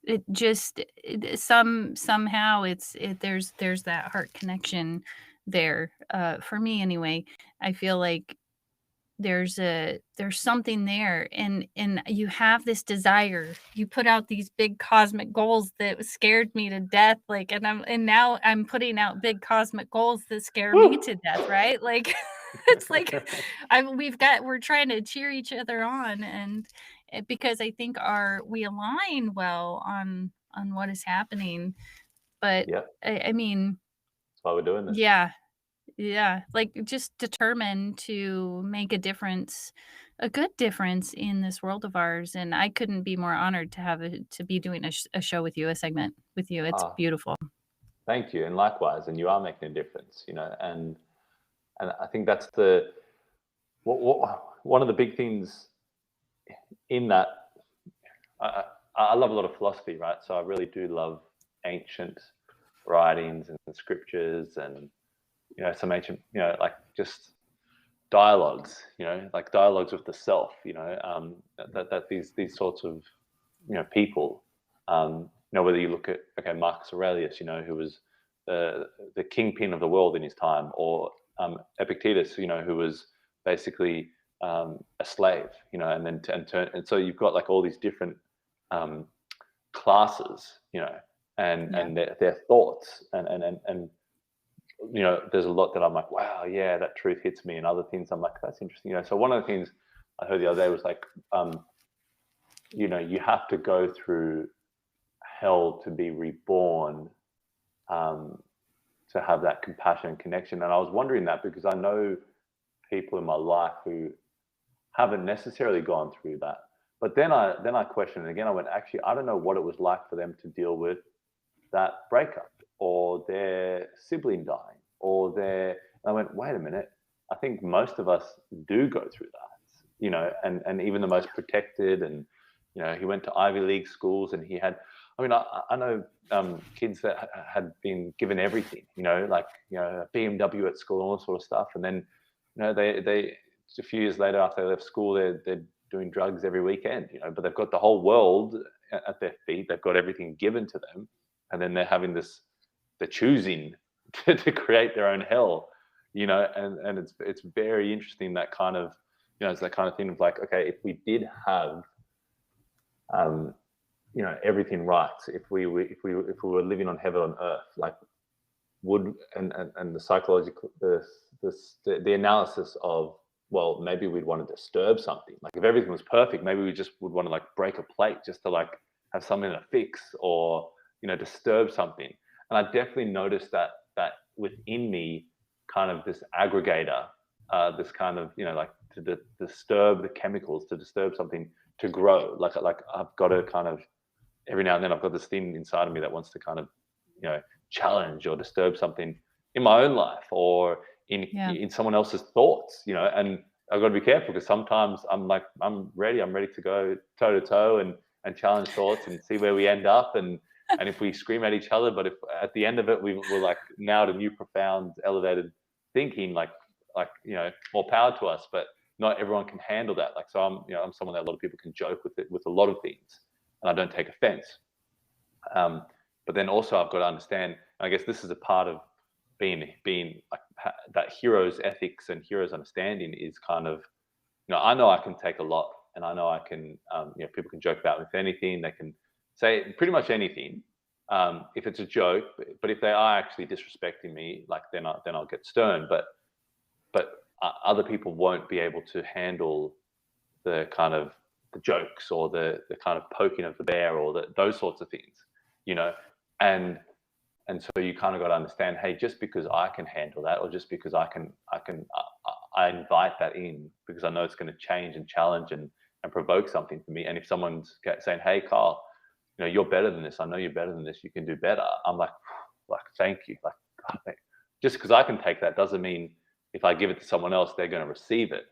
it just somehow there's that heart connection there. For me, anyway, I feel like there's something there, and you have this desire. You put out these big cosmic goals that scared me to death, like, and now I'm putting out big cosmic goals that scare me Woo! to death, right? Like, it's like we're trying to cheer each other on, and because I think our we align well on what is happening. But Yeah, I mean, that's why we're doing this. yeah, yeah, like, just determined to make a difference, a good difference in this world of ours, and I couldn't be more honored to be doing a show with you, a segment with you. It's Ah, beautiful. thank you, and likewise. And you are making a difference, and I think that's the one of the big things in that. I love a lot of philosophy, right? So I really do love ancient writings and scriptures, and some ancient, like just dialogues, like dialogues with the self, that these sorts of people, whether you look at, okay, Marcus Aurelius, who was the kingpin of the world in his time, or Epictetus, who was basically a slave, and so you've got like all these different um, classes, Yeah. and their thoughts, and there's a lot that I'm like, wow, yeah, that truth hits me, and other things I'm like, that's interesting. So one of the things I heard the other day was like, you have to go through hell to be reborn, um, to have that compassion and connection. And I was wondering that because I know people in my life who haven't necessarily gone through that. But then I questioned it again. I went, actually, I don't know what it was like for them to deal with that breakup or their sibling dying or their. And I went, wait a minute. I think most of us do go through that, and even the most protected, and he went to Ivy League schools, and he had. I mean, I know kids that had been given everything, like a BMW at school, all that sort of stuff, and then they a few years later after they left school, they're doing drugs every weekend, but they've got the whole world at their feet. They've got everything given to them, and then they're having they're choosing to create their own hell, and it's very interesting, that kind of, it's that kind of thing of like, okay, if we did have, everything right, if we were living on heaven on earth, like would, and the psychological, the analysis of, well, maybe we'd want to disturb something. Like if everything was perfect, maybe we just would want to like break a plate just to like have something to fix, or disturb something. And I definitely noticed that within me, kind of this aggregator, this kind of like to disturb the chemicals, to disturb something, to grow. Like I've got to kind of, every now and then I've got this thing inside of me that wants to kind of challenge or disturb something in my own life, or in someone else's thoughts, and I've got to be careful, because sometimes I'm like, I'm ready to go toe to toe and challenge thoughts and see where we end up, and if we scream at each other, but if at the end of it we're like now to new, profound, elevated thinking, like more power to us. But not everyone can handle that. Like, so I'm someone that a lot of people can joke with it, with a lot of things, and I don't take offense. But then also I've got to understand, and I guess this is a part of being like that hero's ethics and hero's understanding, is kind of, I know I can take a lot, and I know I can, people can joke about with anything. They can say pretty much anything, if it's a joke. But if they are actually disrespecting me, like then I'll get stern. But other people won't be able to handle the kind of the jokes, or the kind of poking of the bear, or those sorts of things, and so you kind of got to understand, hey, just because I can handle that, or just because I invite that in, because I know it's going to change and challenge and provoke something for me. And if someone's saying, hey, Carl, you're better than this. I know you're better than this. You can do better. I'm like, thank you. Like, God, just because I can take that doesn't mean if I give it to someone else, they're going to receive it.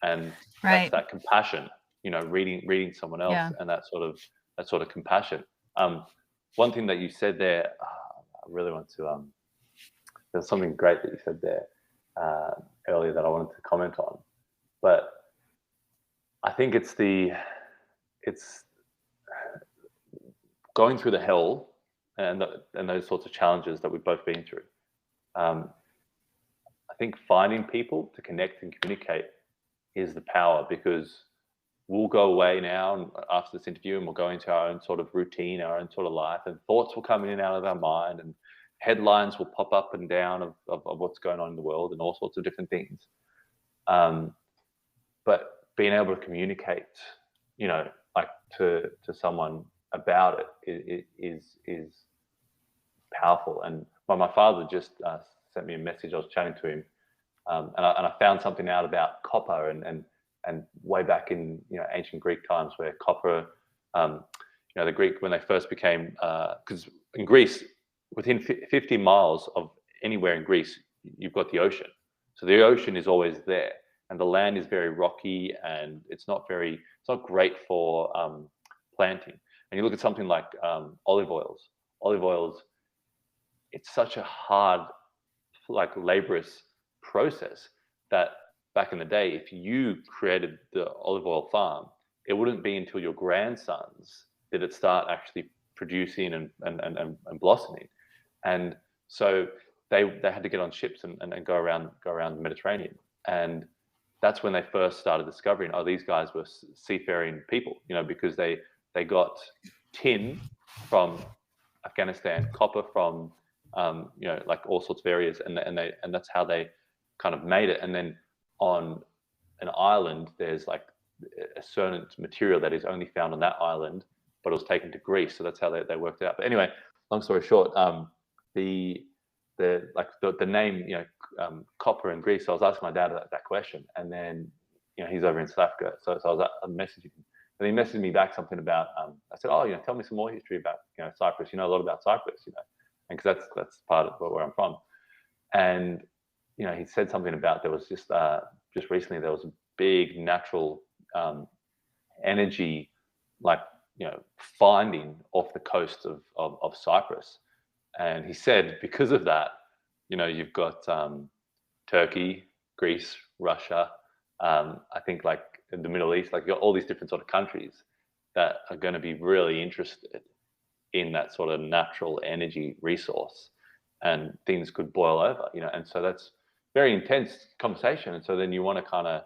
And that's that compassion, reading someone else, and that sort of compassion. One thing that you said there, I really want to, there's something great that you said there earlier that I wanted to comment on, but I think it's going through the hell and those sorts of challenges that we've both been through. I think finding people to connect and communicate is the power, because we'll go away now and after this interview, and we'll go into our own sort of routine, our own sort of life, and thoughts will come in and out of our mind, and headlines will pop up and down of what's going on in the world, and all sorts of different things. But being able to communicate, like to someone about it is powerful. And my father just sent me a message. I was chatting to him, and I found something out about copper, and way back in ancient Greek times, where copper, the Greek, when they first became, because in Greece, within 50 miles of anywhere in Greece, you've got the ocean. So the ocean is always there, and the land is very rocky, and it's not great for planting. And you look at something like olive oils. Olive oils, it's such a hard, like laborious process, that back in the day, if you created the olive oil farm, it wouldn't be until your grandsons did it start actually producing and blossoming. And so they had to get on ships and go around the Mediterranean. And that's when they first started discovering, these guys were seafaring people, because they got tin from Afghanistan, copper from like all sorts of areas, and that's how they kind of made it. And then on an island, there's like a certain material that is only found on that island, but it was taken to Greece, so that's how they worked it out. But anyway, long story short, the name, copper in Greece. So I was asking my dad that question, and then he's over in South Africa, so I was messaging him, and he messaged me back something about. I said, oh, tell me some more history about Cyprus. You know a lot about Cyprus, and because that's part of where I'm from, and he said something about there was just recently there was a big natural energy, like finding off the coast of Cyprus. And he said because of that, you've got Turkey, Greece, Russia, I think like in the Middle East, like you've got all these different sort of countries that are going to be really interested in that sort of natural energy resource, and things could boil over, and so that's very intense conversation. And so then you want to kind of,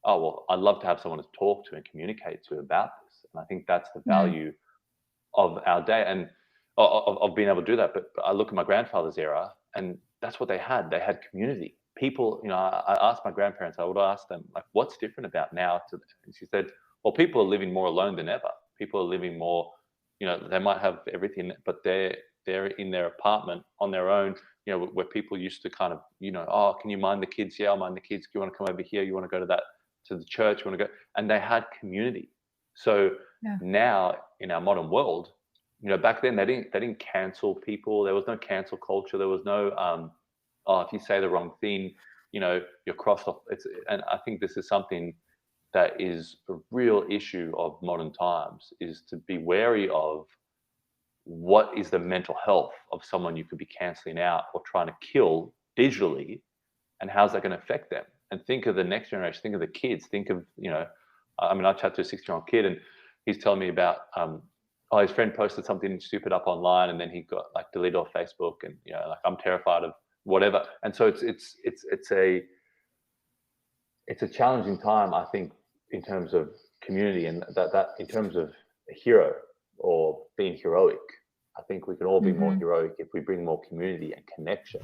oh, well, I'd love to have someone to talk to and communicate to about this. And I think that's the Mm. value of our day, and of being able to do that. But I look at my grandfather's era, and that's what they had. They had community. People, I asked my grandparents, I would ask them, like, what's different about now? And she said, well, people are living more alone than ever. People are living more, they might have everything, but they're in their apartment on their own, where people used to kind of, oh, can you mind the kids? Yeah, I'll mind the kids. Do you want to come over here? You want to go to the church? You want to go? And they had community. So Yeah. now in our modern world, back then they didn't cancel people. There was no cancel culture. There was no, oh, if you say the wrong thing, you're crossed off. And I think this is something that is a real issue of modern times, is to be wary of what is the mental health of someone you could be canceling out or trying to kill digitally, and how's that going to affect them. And think of the next generation, think of the kids, think of, I chat to a 16-year-old kid, and he's telling me about, his friend posted something stupid up online, and then he got like deleted off Facebook, and like, I'm terrified of whatever. And so it's a challenging time, I think, in terms of community, and that in terms of a hero or being heroic. I think we can all be more heroic if we bring more community and connection,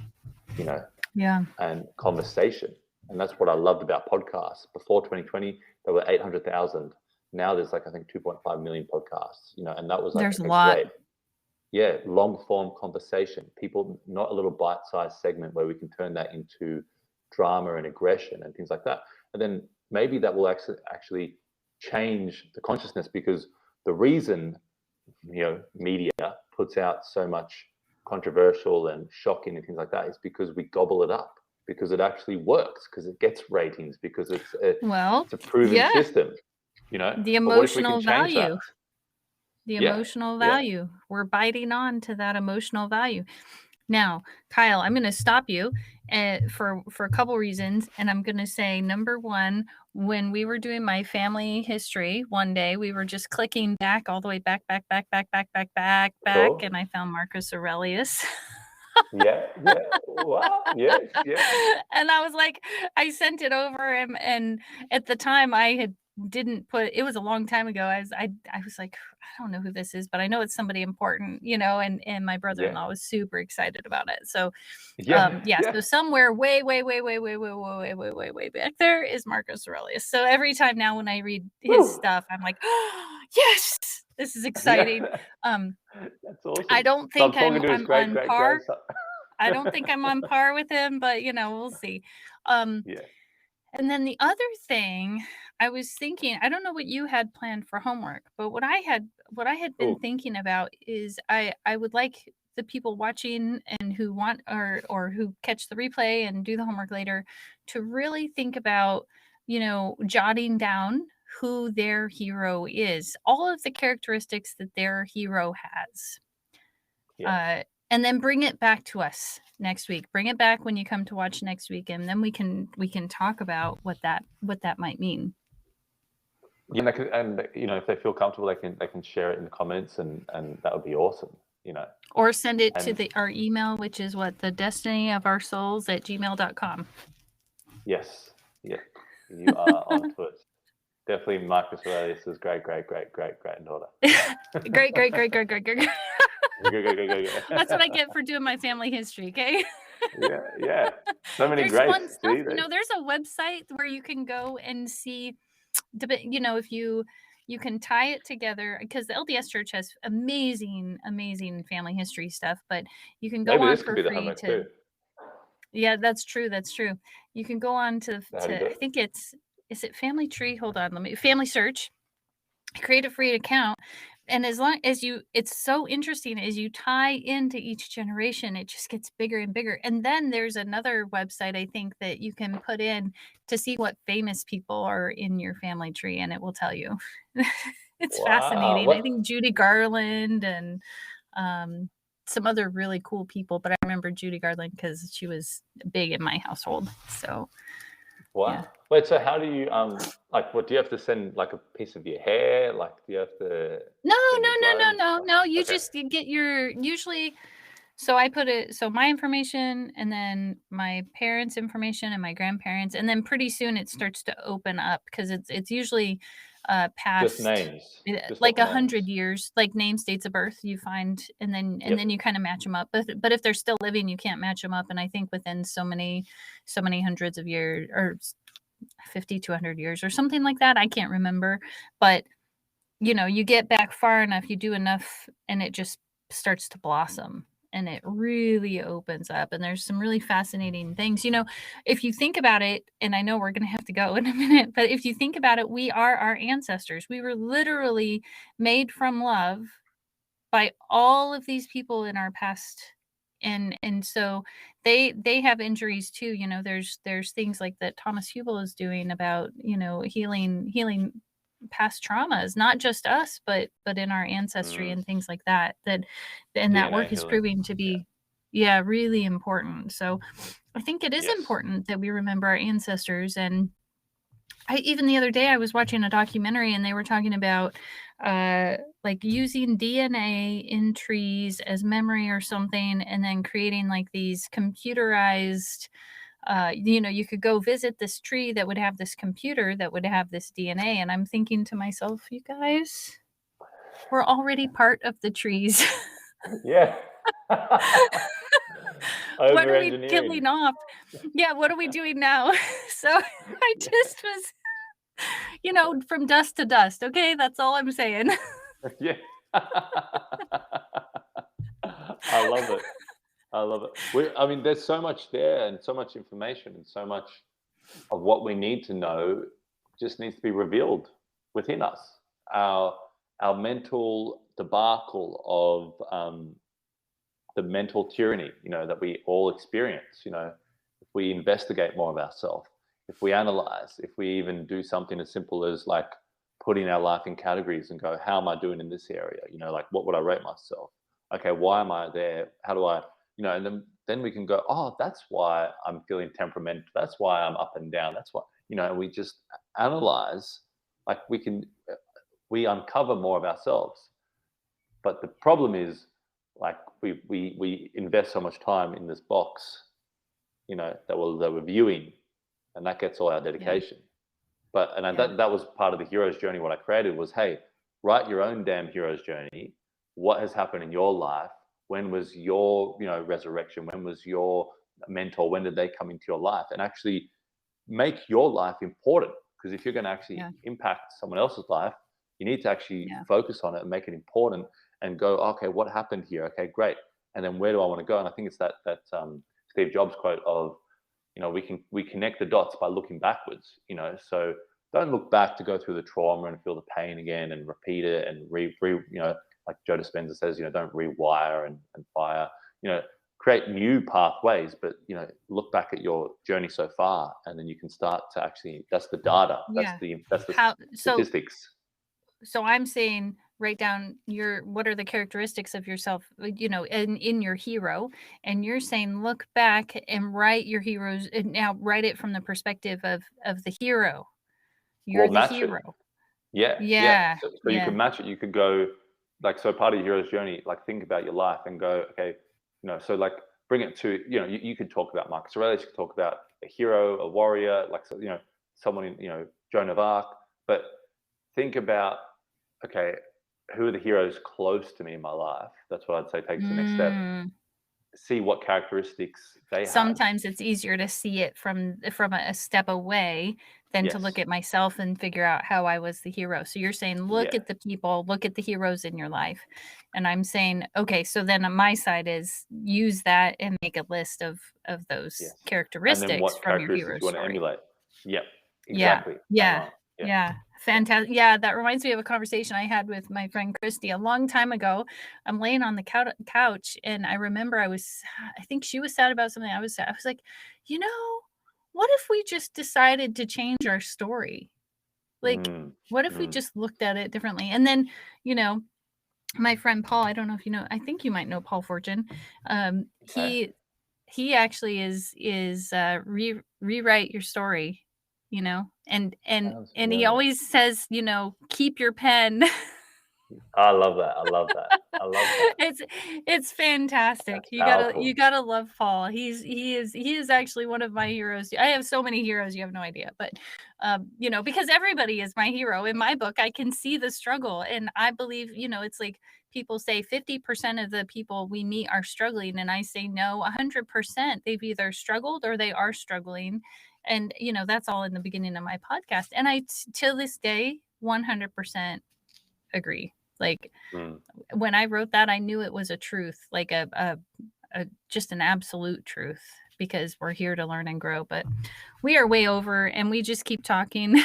Yeah. and conversation. And that's what I loved about podcasts. Before 2020, there were 800,000. Now there's like, I think 2.5 million podcasts, and that was like There's a lot. great. Yeah, long form conversation. People, not a little bite-sized segment where we can turn that into drama and aggression and things like that. And then maybe that will actually change the consciousness, because the reason, media puts out so much controversial and shocking and things like that is because we gobble it up, because it actually works, because it gets ratings, because it's a proven system, The But what if we can emotional change value. that? The Yeah, emotional yeah, value. We're biting on to that emotional value. Now, Kyle, I'm going to stop you for a couple reasons, and I'm going to say, number one, when we were doing my family history, one day we were just clicking back all the way back, cool. and I found Marcus Aurelius. Yeah, yeah, wow, yes, yeah, And I was like, I sent it over him, and at the time didn't put it. Was a long time ago. I was like, I don't know who this is, but I know it's somebody important, and my yeah, brother-in-law was super excited about it. So yeah, yeah, yeah. so somewhere way back there is Marcus Aurelius. So every time now when I read his Woo! stuff, I'm like, oh, yes, this is exciting. Yeah, Um, that's I awesome. don't So I'm think talking to his I'm great on great par. grandson. I don't think I'm on par with him, but we'll see. Um, Yeah. and then the other thing I was thinking, I don't know what you had planned for homework, but what I had been Cool. thinking about is I would like the people watching and who want or who catch the replay and do the homework later to really think about, jotting down who their hero is, all of the characteristics that their hero has. Yeah. And then bring it back to us next week. Bring it back when you come to watch next week, and then we can talk about what that might mean. Yeah, and if they feel comfortable, they can share it in the comments, and that would be awesome. Or send it to And our email, which is the destiny of our souls at gmail.com. yes, yeah, you are onto it. Definitely Marcus Aurelius's great granddaughter. Great. Go, go, go, go, go. That's what I get for doing my family history, okay? Yeah, yeah. So many There's greats. fun stuff. See, There's a website where you can go and see, if you can tie it together, because the LDS Church has amazing family history stuff, but you can go maybe on this could for be the free homework to too. Yeah, that's true, that's true. You can go on How do you do I it? think it's is it Family Tree? Hold on, let me Family Search, create a free account, and as long as you it's so interesting as you tie into each generation, it just gets bigger and bigger, and then there's another website I think that you can put in to see what famous people are in your family tree, and it will tell you. It's Wow. fascinating. I What? think Judy Garland and um, some other really cool people, but I remember Judy Garland because she was big in my household. So yeah. Wow. Wait, so how do you like what do you have to send like a piece of your hair? Like do you have to No, send no, your no, blood no, and no, stuff? no. You Okay. just you get your usually so I put it so my information and then my parents' information and my grandparents, and then pretty soon it starts to open up because it's usually Just past names. eh, Just like off 100 names. years, like names, dates of birth you find, and Yep. then you kind of match them up. But if they're still living, you can't match them up. And I think within so many hundreds of years or 50 to 100 years or something like that, I can't remember. But you get back far enough, you do enough, and it just starts to blossom and it really opens up. And there's some really fascinating things. If you think about it, and I know we're going to have to go in a minute, but if you think about it, we are our ancestors. We were literally made from love by all of these people in our past. And so they have injuries too. There's things like that Thomas Hubel is doing about healing past traumas, not just us, but in our ancestry Mm, and things like that. And that DNA work is healing. proving to Yeah. be, yeah, really important. So I think it is Yes. important that we remember our ancestors. And even the other day I was watching a documentary and they were talking about like using DNA in trees as memory or something, and then creating like these computerized you could go visit this tree that would have this computer that would have this DNA. And I'm thinking to myself, you guys, we're already part of the trees. Yeah. What Over are we engineering. killing off? Yeah, what are we doing now? So I just was, from dust to dust. Okay, that's all I'm saying. Yeah. I love it. I love it. I mean, there's so much there and so much information and so much of what we need to know just needs to be revealed within us. Our our mental debacle of the mental tyranny, that we all experience. If we investigate more of ourselves, if we analyze, if we even do something as simple as like putting our life in categories and go, how am I doing in this area? Like what would I rate myself? Okay, why am I there? How do I, and then we can go, oh, that's why I'm feeling temperamental. That's why I'm up and down. That's why, and we just analyze, like we uncover more of ourselves. But the problem is, like we invest so much time in this box, that we're viewing, and that gets all our Yeah, dedication. But yeah, that was part of the hero's journey. What I created was, hey, write your own damn hero's journey. What has happened in your life? When was your resurrection? When was your mentor? When did they come into your life? And actually make your life important. Because if you're going to actually yeah, impact someone else's life, you need to actually yeah, focus on it and make it important and go, okay, what happened here? Okay, great. And then where do I want to go? And I think it's that Steve Jobs quote of, we connect the dots by looking backwards. So don't look back to go through the trauma and feel the pain again and repeat it and like Joe Dispenza says, don't rewire and fire. You know, create new pathways, but look back at your journey so far, and then you can start to actually. That's the data. That's yeah. the How statistics. so I'm saying write down what are the characteristics of yourself, in your hero, and you're saying look back and write your heroes, and now write it from the perspective of the hero. You're Well, the match it. hero. Yeah, yeah. Yeah, So you yeah, can match it. You could go like, so part of your hero's journey, like think about your life and go, okay, so like bring it to, you could talk about Marcus Aurelius, you could talk about a hero, a warrior, like, so, someone in, Joan of Arc, but think about, okay, who are the heroes close to me in my life? That's what I'd say takes the next step. mm, see what characteristics they have. Sometimes it's easier to see it from a step away than to look Yes, at myself and figure out how I was the hero. So you're saying, look yeah, at the people, look at the heroes in your life. And I'm saying, okay, so then on my side is use that and make a list of those yes. And then characteristics what from your characteristics hero you want to story. emulate. Yep, Yeah, exactly. Bang yeah, on. Yeah, yeah, yeah. fantastic. Yeah, that reminds me of a conversation I had with my friend Christy a long time ago. I'm laying on the couch, and I remember I think she was sad about something, I was sad. I was like, "You know, what if we just decided to change our story? Like, Mm, what if we mm. just looked at it differently?" And then, you know, my friend Paul, I don't know if you know, I think you might know Paul Fortune. Um, Okay. he actually rewrite your story, and he Sounds. always says, keep your pen. I love that. I love that. I love that. It's it's fantastic. That's You powerful. gotta love Paul. He is actually one of my heroes. I have so many heroes, you have no idea. But because everybody is my hero. In my book, I can see the struggle. And I believe, it's like people say 50% of the people we meet are struggling. And I say no, 100%. They've either struggled or they are struggling. And that's all in the beginning of my podcast. And till this day, 100% agree. Like, Mm. when I wrote that, I knew it was a truth, like a just an absolute truth, because we're here to learn and grow. But we are way over, and we just keep talking.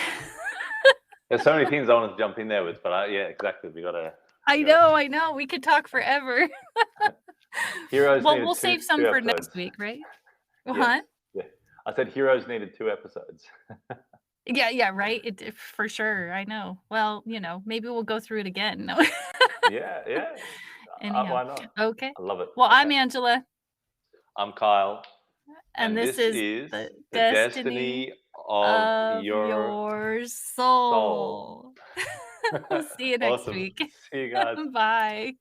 There's so many things I want to jump in there with, but yeah, exactly. I We gotta. know, I know. We could talk forever. Heroes Well, needed we'll save some two for next episodes. week, right? Yes. What? Yeah. I said heroes needed 2 episodes. Yeah, yeah, right. For sure. I know. Well, maybe we'll go through it again. No. Yeah, yeah. Anyhow, Why not? okay. I love it. Well, I'm Okay. Angela, I'm Kyle, and and this this is is the the destiny destiny of of your your soul. soul. We'll see you next Awesome. week. See you guys. Bye.